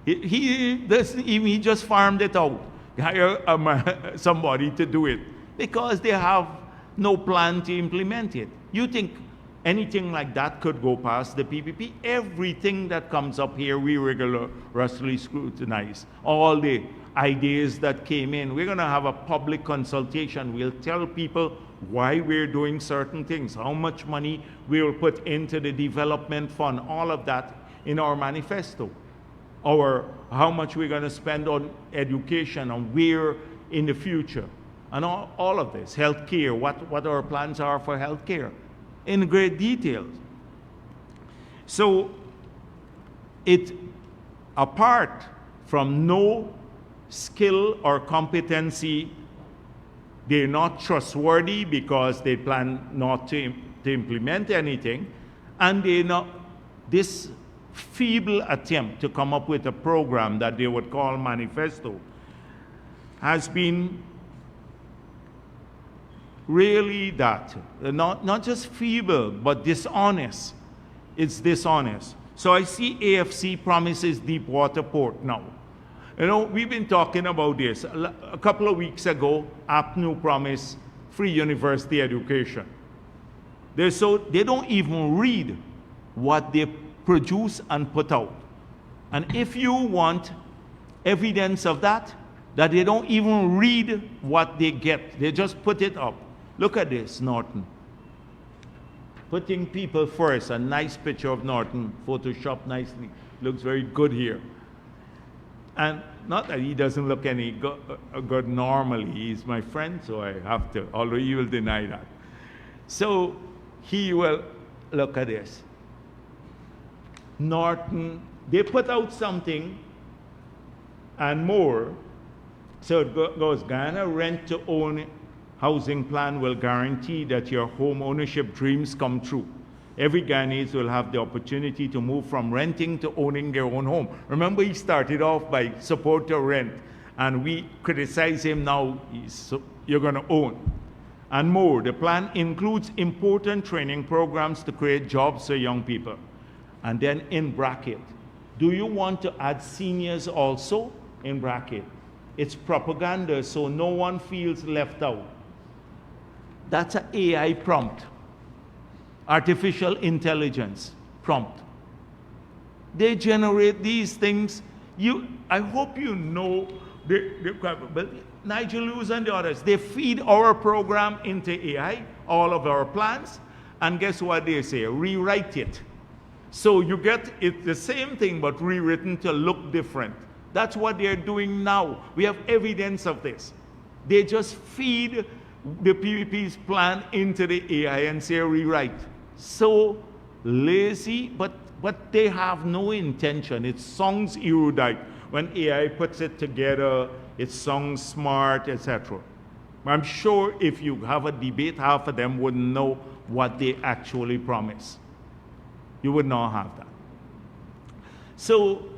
A: He just farmed it out. Hire somebody to do it, because they have no plan to implement it. You think anything like that could go past the PPP? Everything that comes up here, we rigorously scrutinize. All the ideas that came in, we're going to have a public consultation. We'll tell people why we're doing certain things, how much money we will put into the development fund, all of that in our manifesto. Or how much we're going to spend on education and where in the future. And all of this, healthcare, what our plans are for healthcare in great detail. So apart from no skill or competency, they're not trustworthy because they plan not to implement anything, and this feeble attempt to come up with a program that they would call manifesto has been really not just feeble, but dishonest. It's dishonest. So I see AFC promises deep water port now. You know, we've been talking about this. A couple of weeks ago, APNU promised free university education. They don't even read what they produce and put out. And if you want evidence of that they don't even read what they get, they just put it up. Look at this, Norton. Putting people first, a nice picture of Norton, photoshopped nicely, looks very good here. And not that he doesn't look any good normally, he's my friend, so I have to, although he will deny that. So he will, look at this. Norton, they put out something and more. So it goes, Guyana rent to own housing plan will guarantee that your home ownership dreams come true. Every Guyanese will have the opportunity to move from renting to owning their own home. Remember, he started off by support to rent, and we criticize him now, you're going to own. And more, the plan includes important training programs to create jobs for young people. And then in bracket, do you want to add seniors also? In bracket. It's propaganda, so no one feels left out. That's an AI prompt. Artificial intelligence prompt. They generate these things. I hope you know, but Nigel Lewis and the others, they feed our program into AI, all of our plans, and guess what they say? Rewrite it. So you get it the same thing, but rewritten to look different. That's what they're doing now. We have evidence of this. They just feed the PPP's plan into the AI and say rewrite. So lazy, but they have no intention. It sounds erudite. When AI puts it together, it sounds smart, etc. I'm sure if you have a debate, half of them wouldn't know what they actually promise. You would not have that. So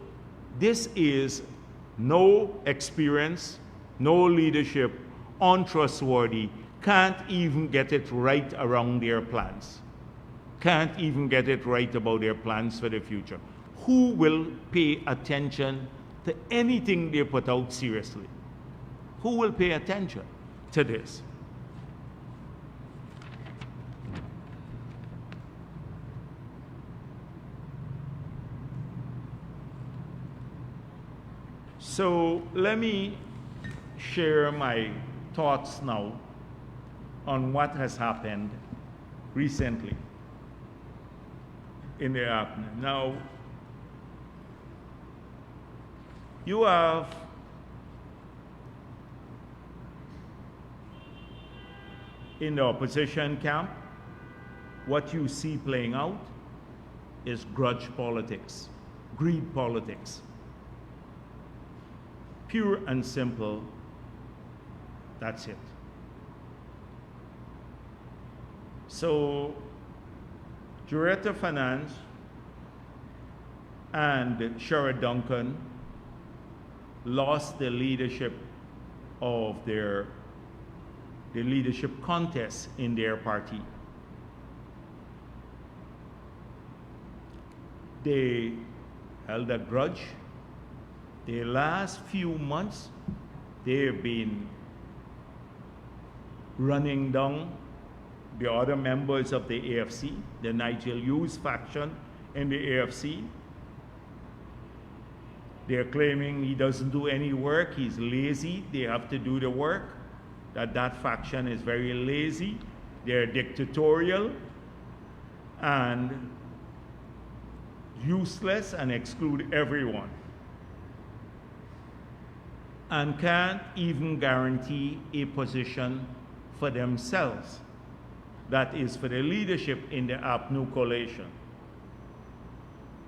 A: this is no experience, no leadership, untrustworthy, can't even get it right around their plans. Can't even get it right about their plans for the future. Who will pay attention to anything they put out seriously? Who will pay attention to this? So let me share my thoughts now on what has happened recently in the afternoon. Now, you have in the opposition camp, what you see playing out is grudge politics, greed politics. Pure and simple, that's it. So, Director of Finance and Sherrod Duncan lost the leadership of the leadership contest in their party. They held a grudge. The last few months, they've been running down the other members of the AFC, the Nigel Hughes faction in the AFC. They're claiming he doesn't do any work, he's lazy, they have to do the work, that faction is very lazy, they're dictatorial and useless and exclude everyone. And can't even guarantee a position for themselves. That is for the leadership in the APNU coalition.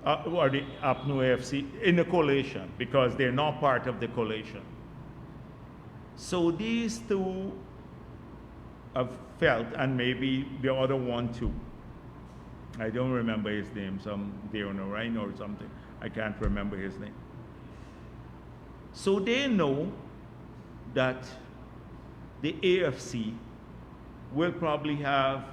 A: Or the APNU AFC in the coalition, because they're not part of the coalition. So these two have felt, and maybe the other one too. I don't remember his name, some Deonarine or something. I can't remember his name. So they know that the AFC will probably have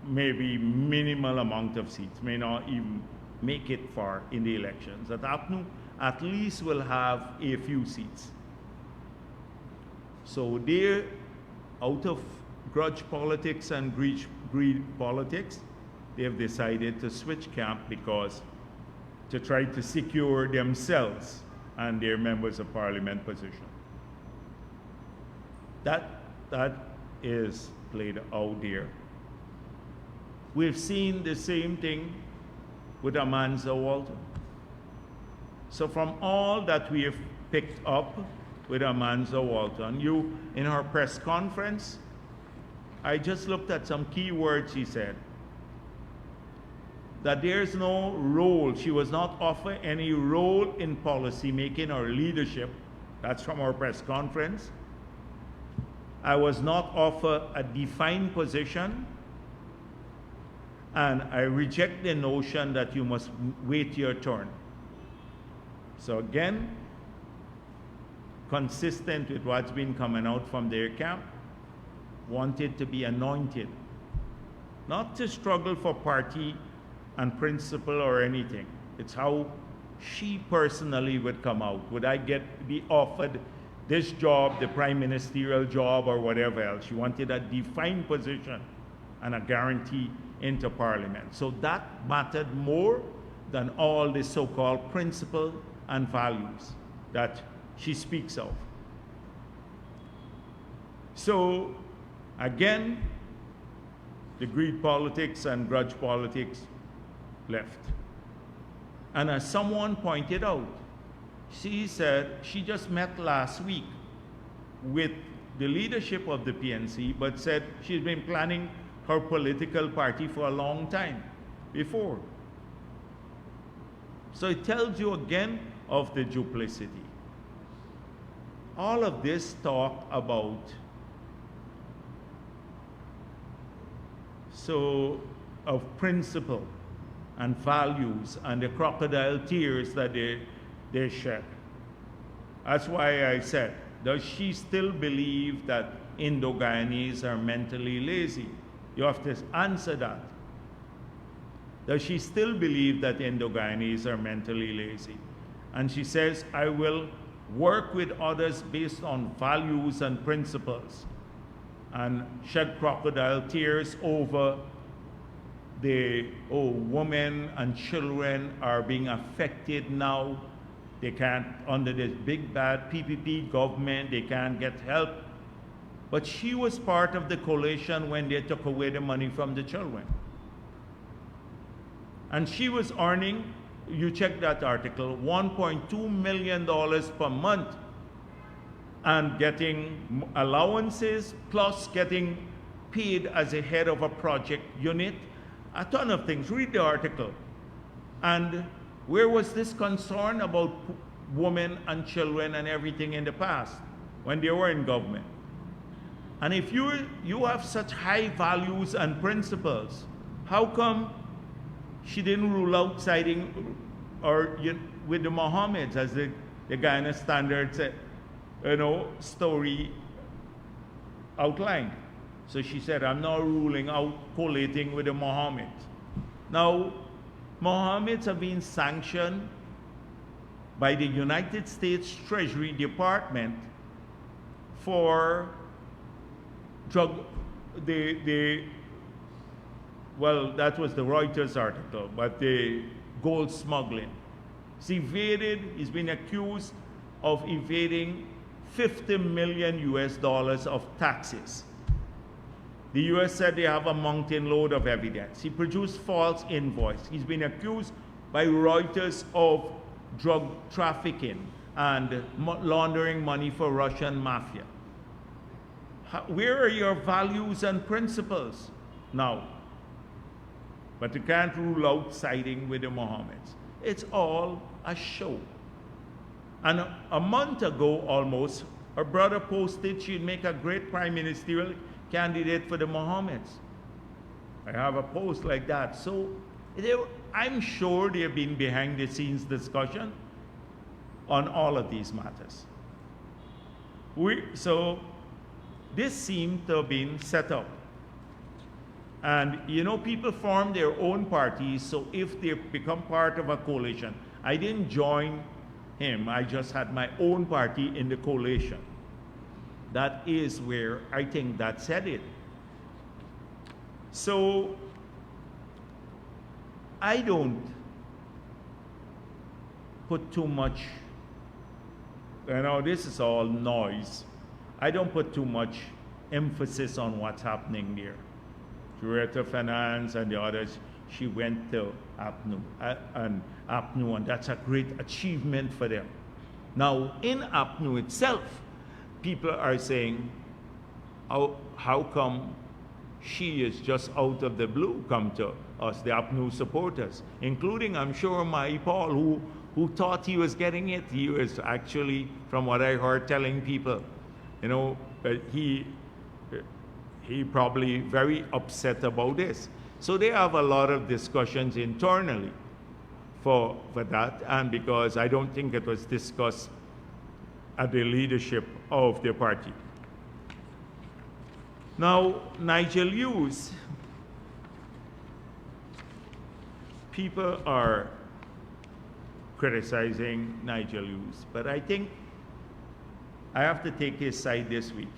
A: maybe minimal amount of seats, may not even make it far in the elections. That APNU at least will have a few seats. So they're out of grudge politics and greed politics. They have decided to switch camp because to try to secure themselves and their members of parliament position. That is played out there. We've seen the same thing with Amanza Walton. So from all that we have picked up with Amanza Walton, in her press conference, I just looked at some key words she said. That there's no role, she was not offered any role in policy making or leadership. That's from our press conference. I was not offered a defined position, and I reject the notion that you must wait your turn. So again, consistent with what's been coming out from their camp, wanted to be anointed, not to struggle for party and principle or anything. It's how she personally would come out. Would I be offered this job, the prime ministerial job or whatever else? She wanted a defined position and a guarantee into parliament. So that mattered more than all the so-called principle and values that she speaks of. So again, the greed politics and grudge politics left. And as someone pointed out, she said she just met last week with the leadership of the PNC, but said she's been planning her political party for a long time before. So it tells you again of the duplicity. All of this talk about of principle and values and the crocodile tears that they shed. That's why I said, does she still believe that Indo-Guyanese are mentally lazy? You have to answer that. Does she still believe that Indo-Guyanese are mentally lazy? And she says, I will work with others based on values and principles, and shed crocodile tears over the women and children are being affected now. They can't, under this big bad PPP government, they can't get help. But she was part of the coalition when they took away the money from the children. And she was earning, you check that article, $1.2 million per month and getting allowances plus getting paid as a head of a project unit, a ton of things. Read the article. And where was this concern about women and children and everything in the past when they were in government? And if you have such high values and principles, how come she didn't rule out siding or with the Mohammeds, as the Guyana Standard story outlined? So she said, I'm not ruling out collating with the Mohammeds. Now, Mohammeds have been sanctioned by the United States Treasury Department for well, that was the Reuters article, but the gold smuggling. He's been accused of evading $50 million of taxes. The US said they have a mountain load of evidence. He produced false invoice. He's been accused by Reuters of drug trafficking and laundering money for Russian mafia. Where are your values and principles now? But you can't rule out siding with the Mohammeds. It's all a show. And a month ago almost, her brother posted she'd make a great prime ministerial candidate for the Mohammeds. I have a post like that. So I'm sure there have been behind the scenes discussion on all of these matters. So this seemed to have been set up. And people form their own parties, so if they become part of a coalition, I didn't join him, I just had my own party in the coalition. That is where I think that's headed. So I don't put too much, this is all noise. I don't put too much emphasis on what's happening there. Director of Finance and the others, she went to APNU, and that's a great achievement for them. Now, in APNU itself, people are saying, how come she is just out of the blue come to us, the APNU supporters, including, I'm sure, my Paul, who thought he was getting it. He was actually, from what I heard, telling people, he probably very upset about this. So they have a lot of discussions internally for that, and because I don't think it was discussed at the leadership of the party. Now, Nigel Hughes, people are criticizing Nigel Hughes, but I think I have to take his side this week.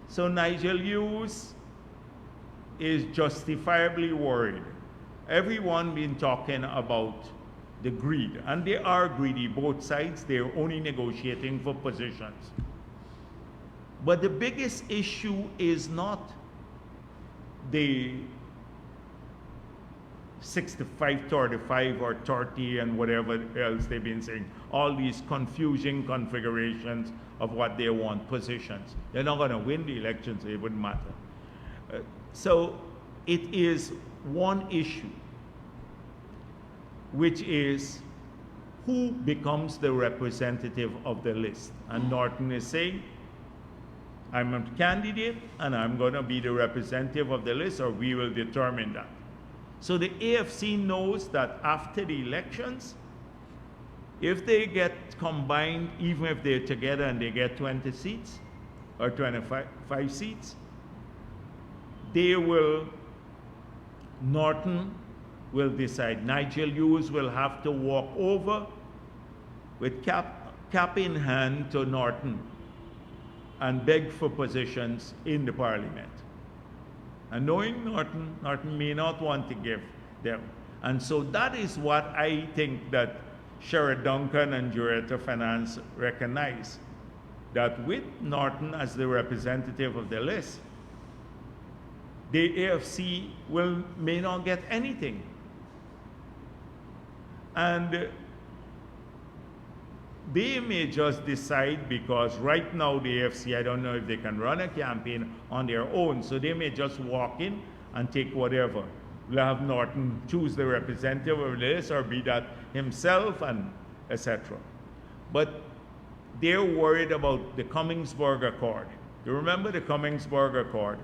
A: So Nigel Hughes is justifiably worried. Everyone been talking about the greed, and they are greedy, both sides. They're only negotiating for positions. But the biggest issue is not the 65, 35, or 30, and whatever else they've been saying. All these confusing configurations of what they want, positions. They're not going to win the elections, it wouldn't matter. So it is one issue, which is who becomes the representative of the list. And Norton is saying, I'm a candidate and I'm going to be the representative of the list, or we will determine that. So the AFC knows that after the elections, if they get combined, even if they're together and they get 20 seats or 25 seats, Norton will decide. Nigel Hughes will have to walk over with cap in hand to Norton and beg for positions in the parliament. And knowing Norton may not want to give them. And so that is what I think that Sherrod Duncan and Director of Finance recognize, that with Norton as the representative of the list, the AFC may not get anything. And they may just decide, because right now the AFC, I don't know if they can run a campaign on their own, so they may just walk in and take whatever. We'll have Norton choose the representative of this, or be that himself, and etc. But they're worried about the Cummingsburg Accord. You remember the Cummingsburg Accord,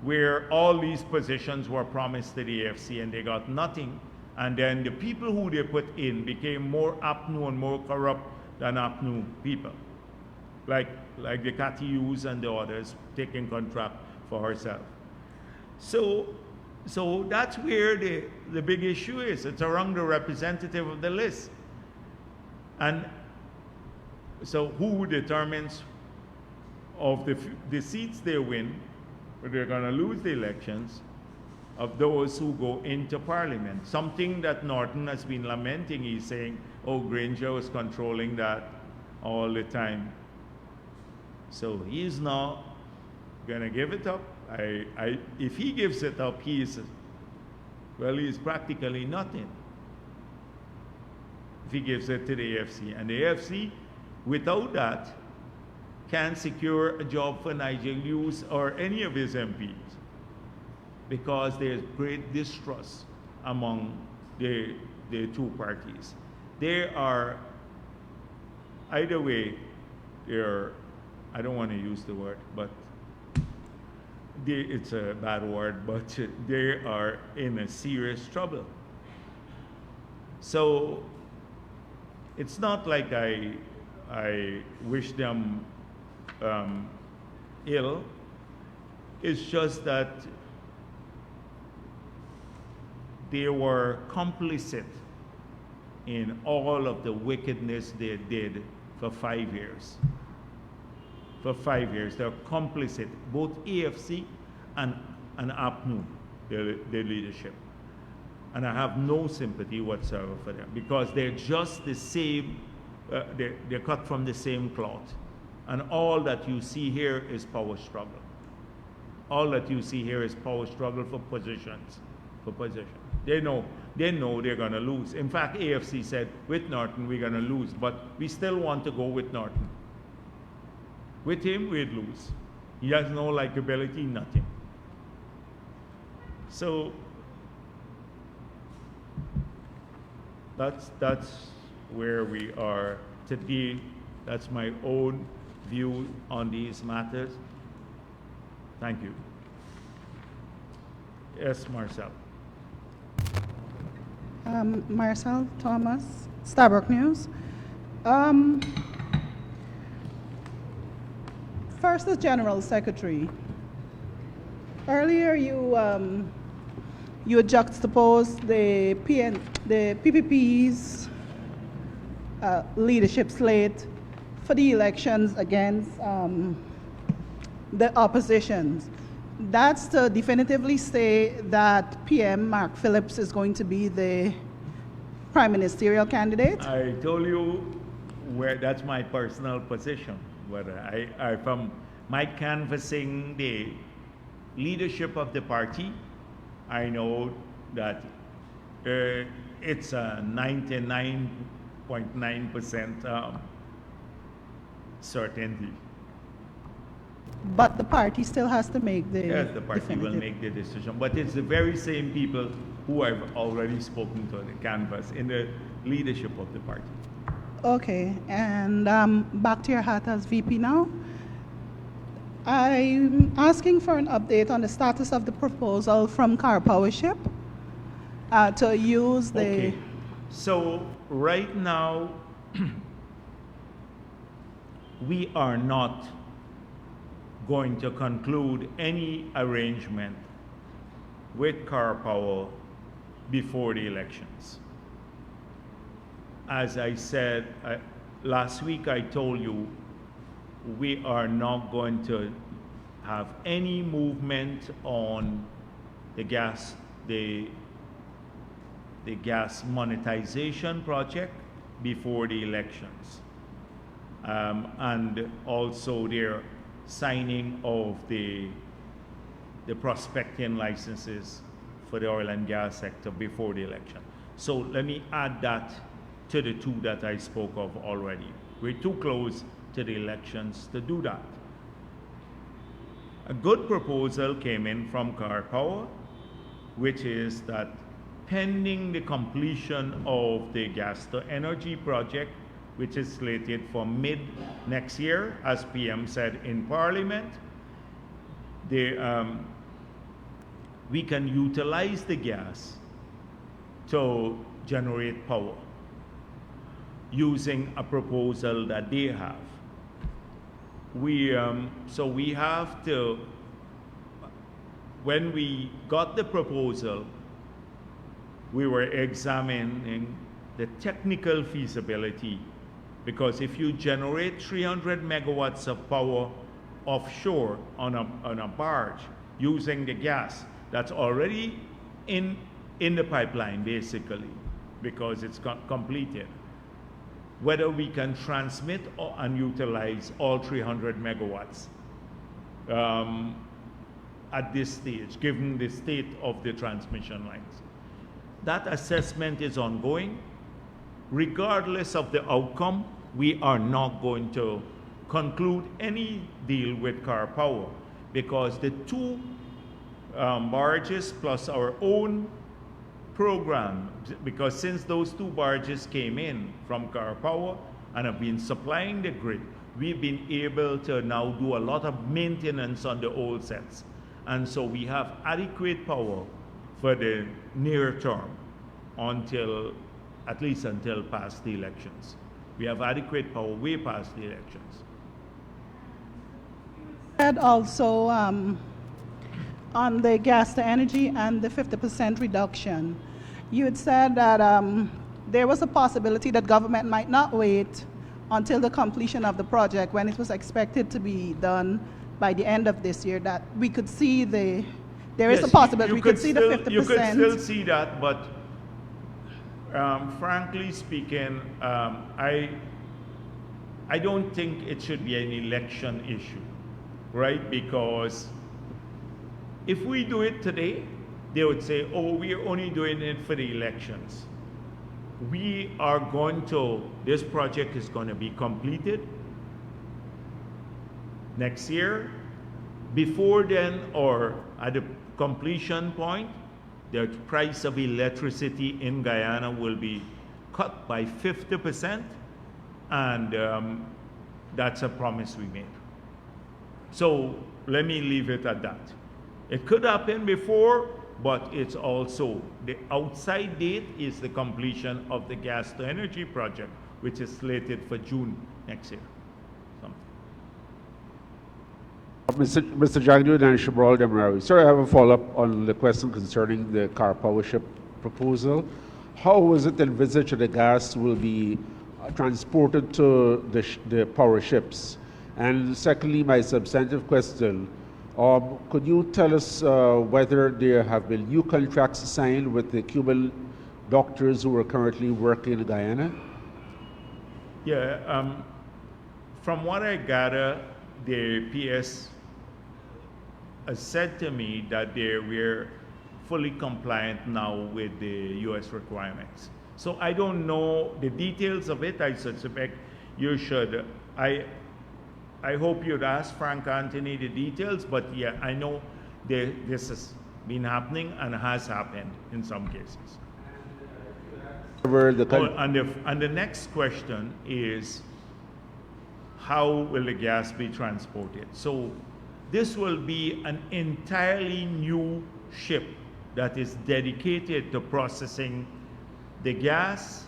A: where all these positions were promised to the AFC and they got nothing, and then the people who they put in became more APNU and more corrupt than APNU people, like the Cathyus and the others taking contract for herself. So that's where the big issue is. It's around the representative of the list. And so who determines of the seats they win, but they're going to lose the elections, of those who go into Parliament. Something that Norton has been lamenting. He's saying, oh, Granger was controlling that all the time. So he's not going to give it up. If he gives it up, he's practically nothing. If he gives it to the AFC. And the AFC, without that, can secure a job for Nigel Lewis or any of his MPs, because there's great distrust among the two parties. They are, either way, I don't want to use the word, but it's a bad word, but they are in a serious trouble. So it's not like I wish them ill. It's just that they were complicit in all of the wickedness they did for 5 years. For 5 years, they're complicit, both AFC and APNU, the leadership. And I have no sympathy whatsoever for them, because they're just the same, they're cut from the same cloth. And all that you see here is power struggle. All that you see here is power struggle for positions. They know they're going to lose. In fact, AFC said, with Norton, we're going to lose, but we still want to go with Norton. With him, we'd lose. He has no likability, nothing. So that's where we are today. That's my own view on these matters. Thank you. Yes, Marcel.
B: Marcel Thomas, Starbuck News. First, as General Secretary, earlier you juxtaposed the PPP's leadership slate for the elections against the oppositions. That's to definitively say that PM Mark Phillips is going to be the prime ministerial candidate?
A: I told you where that's my personal position. But I from my canvassing the leadership of the party, I know that it's a 99.9% certainty.
B: But the party still has to make the
A: Yes, the party will make the decision. But it's the very same people who I've already spoken to the canvass in the leadership of the party.
B: Okay, and back to your hat as VP now. I'm asking for an update on the status of the proposal from Car Powership to use the...
A: Okay, so right now, we are not going to conclude any arrangement with Car Power before the elections. As I said, last week I told you we are not going to have any movement on the gas monetization project before the elections. And also their signing of the prospecting licenses for the oil and gas sector before the election. So let me add that to the two that I spoke of already. We're too close to the elections to do that. A good proposal came in from Car Power, which is that pending the completion of the gas to energy project, which is slated for mid next year, as PM said in Parliament, we can utilize the gas to generate power using a proposal that they have. So we have to, when we got the proposal, we were examining the technical feasibility, because if you generate 300 megawatts of power offshore on a barge using the gas that's already in the pipeline, basically, because it's completed, whether we can transmit and utilize all 300 megawatts at this stage, given the state of the transmission lines. That assessment is ongoing. Regardless of the outcome, we are not going to conclude any deal with Car Power, because the two barges plus our own program, because since those two barges came in from Car Power and have been supplying the grid, we've been able to now do a lot of maintenance on the old sets. And so we have adequate power for the near term until, at least until past the elections. We have adequate power way past the elections.
B: And also on the gas to energy and the 50% reduction, you had said that there was a possibility that government might not wait until the completion of the project, when it was expected to be done by the end of this year, that we could see there is a possibility we could see the 50%.
A: You could still see that, but frankly speaking, I don't think it should be an election issue, right? Because if we do it today, they would say, oh, we're only doing it for the elections. We are going to, this project is going to be completed next year. Before then, or at the completion point, the price of electricity in Guyana will be cut by 50%, and that's a promise we made. So let me leave it at that. It could happen before, but it's also, the outside date is the completion of the gas to energy project, which is slated for June next year.
C: Mr. Jagdeo and Shabral Demarawi. Sir, I have a follow-up on the question concerning the Car Power ship proposal. How is it envisaged that the gas will be transported to the power ships? And secondly, my substantive question, could you tell us whether there have been new contracts signed with the Cuban doctors who are currently working in Guyana?
A: Yeah, from what I gather, the PS has said to me that we're fully compliant now with the U.S. requirements. So I don't know the details of it. I suspect you should. I hope you'd ask Frank Anthony the details, but yeah, I know this has been happening and has happened in some cases. And the next question is, how will the gas be transported? So this will be an entirely new ship that is dedicated to processing the gas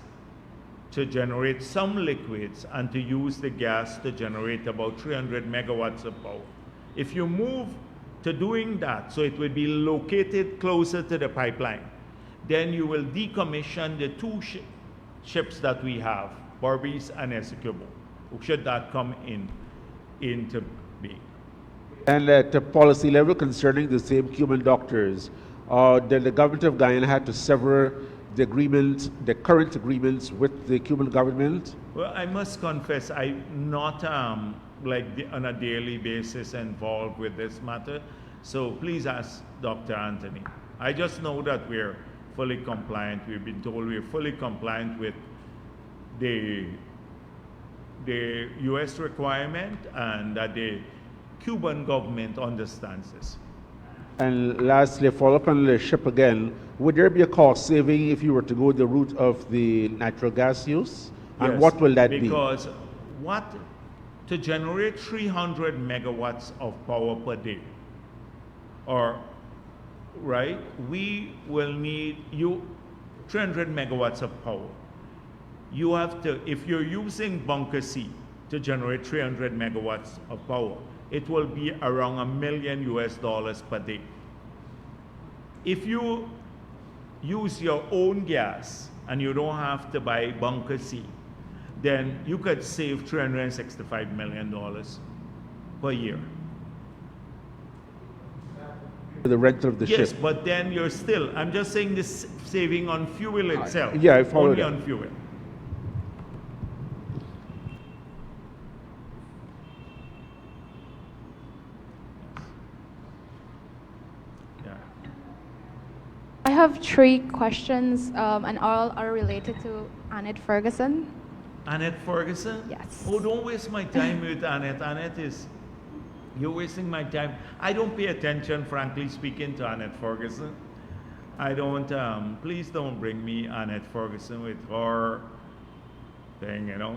A: to generate some liquids and to use the gas to generate about 300 megawatts of power. If you move to doing that, so it will be located closer to the pipeline, then you will decommission the two ships that we have, Barbies and Essequibo, should that come into being.
C: And at the policy level concerning the same Cuban doctors, then the government of Guyana had to sever the current agreements with the Cuban government?
A: Well, I must confess, I'm not on a daily basis involved with this matter. So please ask Dr. Anthony. I just know that we're fully compliant. We've been told we're fully compliant with the U.S. requirement and that the Cuban government understands this.
C: And lastly, follow up on the ship again. Would there be a cost saving if you were to go the route of the natural gas use? And
A: Yes,
C: what will that be?
A: Because to generate 300 megawatts of power per day, or right, we will need 300 megawatts of power. You have to, if you're using bunker C to generate 300 megawatts of power, it will be around $1 million per day. If you use your own gas and you don't have to buy bunker C, then you could save $365 million per year.
C: The rental of the
A: Yes,
C: ship.
A: but then you're still, I'm just saying this saving on fuel itself.
C: Yeah, I follow
A: Only
C: that.
A: on fuel. Yeah.
D: I have 3 questions, and all are related to Annette Ferguson.
A: Annette Ferguson?
D: Yes.
A: Oh, don't waste my time with Annette. Annette is, you're wasting my time. I don't pay attention, frankly speaking, to Annette Ferguson. I don't, please don't bring me Annette Ferguson with her thing, you know.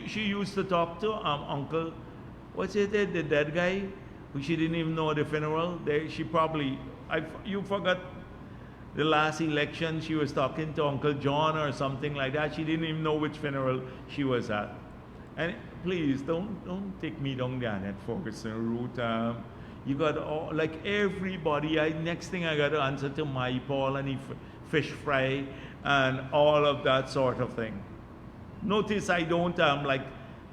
A: She used to talk to? Uncle, what's it, the dead guy, who she didn't even know at the funeral? She probably, you forgot the last election, she was talking to Uncle John or something like that. She didn't even know which funeral she was at. And please, don't take me down the Annette Ferguson route. You got all, like everybody, next thing I got to answer to my Paul and fish fry and all of that sort of thing. Notice I don't, like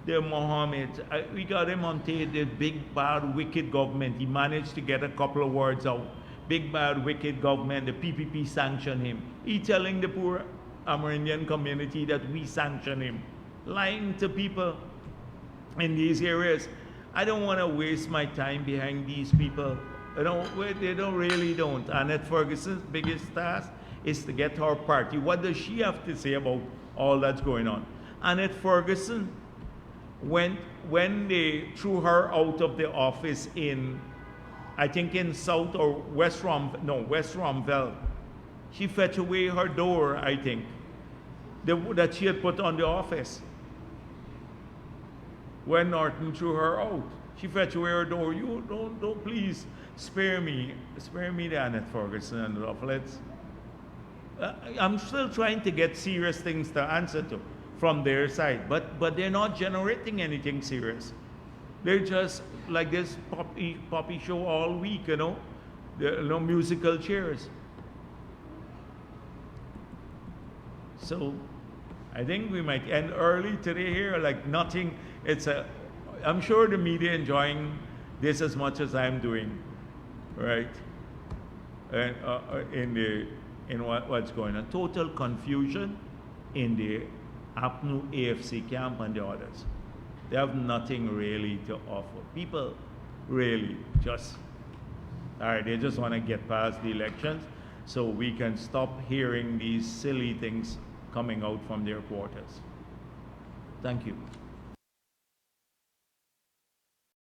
A: the Mohammed, we got him on tape, the big, bad, wicked government. He managed to get a couple of words out. Big, bad, wicked government, the PPP sanctioned him. He telling the poor Amerindian community that we sanction him. Lying to people in these areas. I don't want to waste my time behind these people. They really don't. Annette Ferguson's biggest task is to get her party. What does she have to say about all that's going on? Annette Ferguson, when they threw her out of the office in, I think in South or West Romville, she fetched away her door, I think, that she had put on the office. When Norton threw her out, she fetched away her door. You don't please spare me the Annette Ferguson and Rufflets. I'm still trying to get serious things to answer to from their side, but they're not generating anything serious. They're just like this poppy show all week, you know. There are no musical chairs. So I think we might end early today here, like nothing. I'm sure the media enjoying this as much as I'm doing, right? In what's going on. Total confusion in the APNU AFC camp and the others. They have nothing really to offer. People really just, all right, they just want to get past the elections so we can stop hearing these silly things coming out from their quarters. Thank you.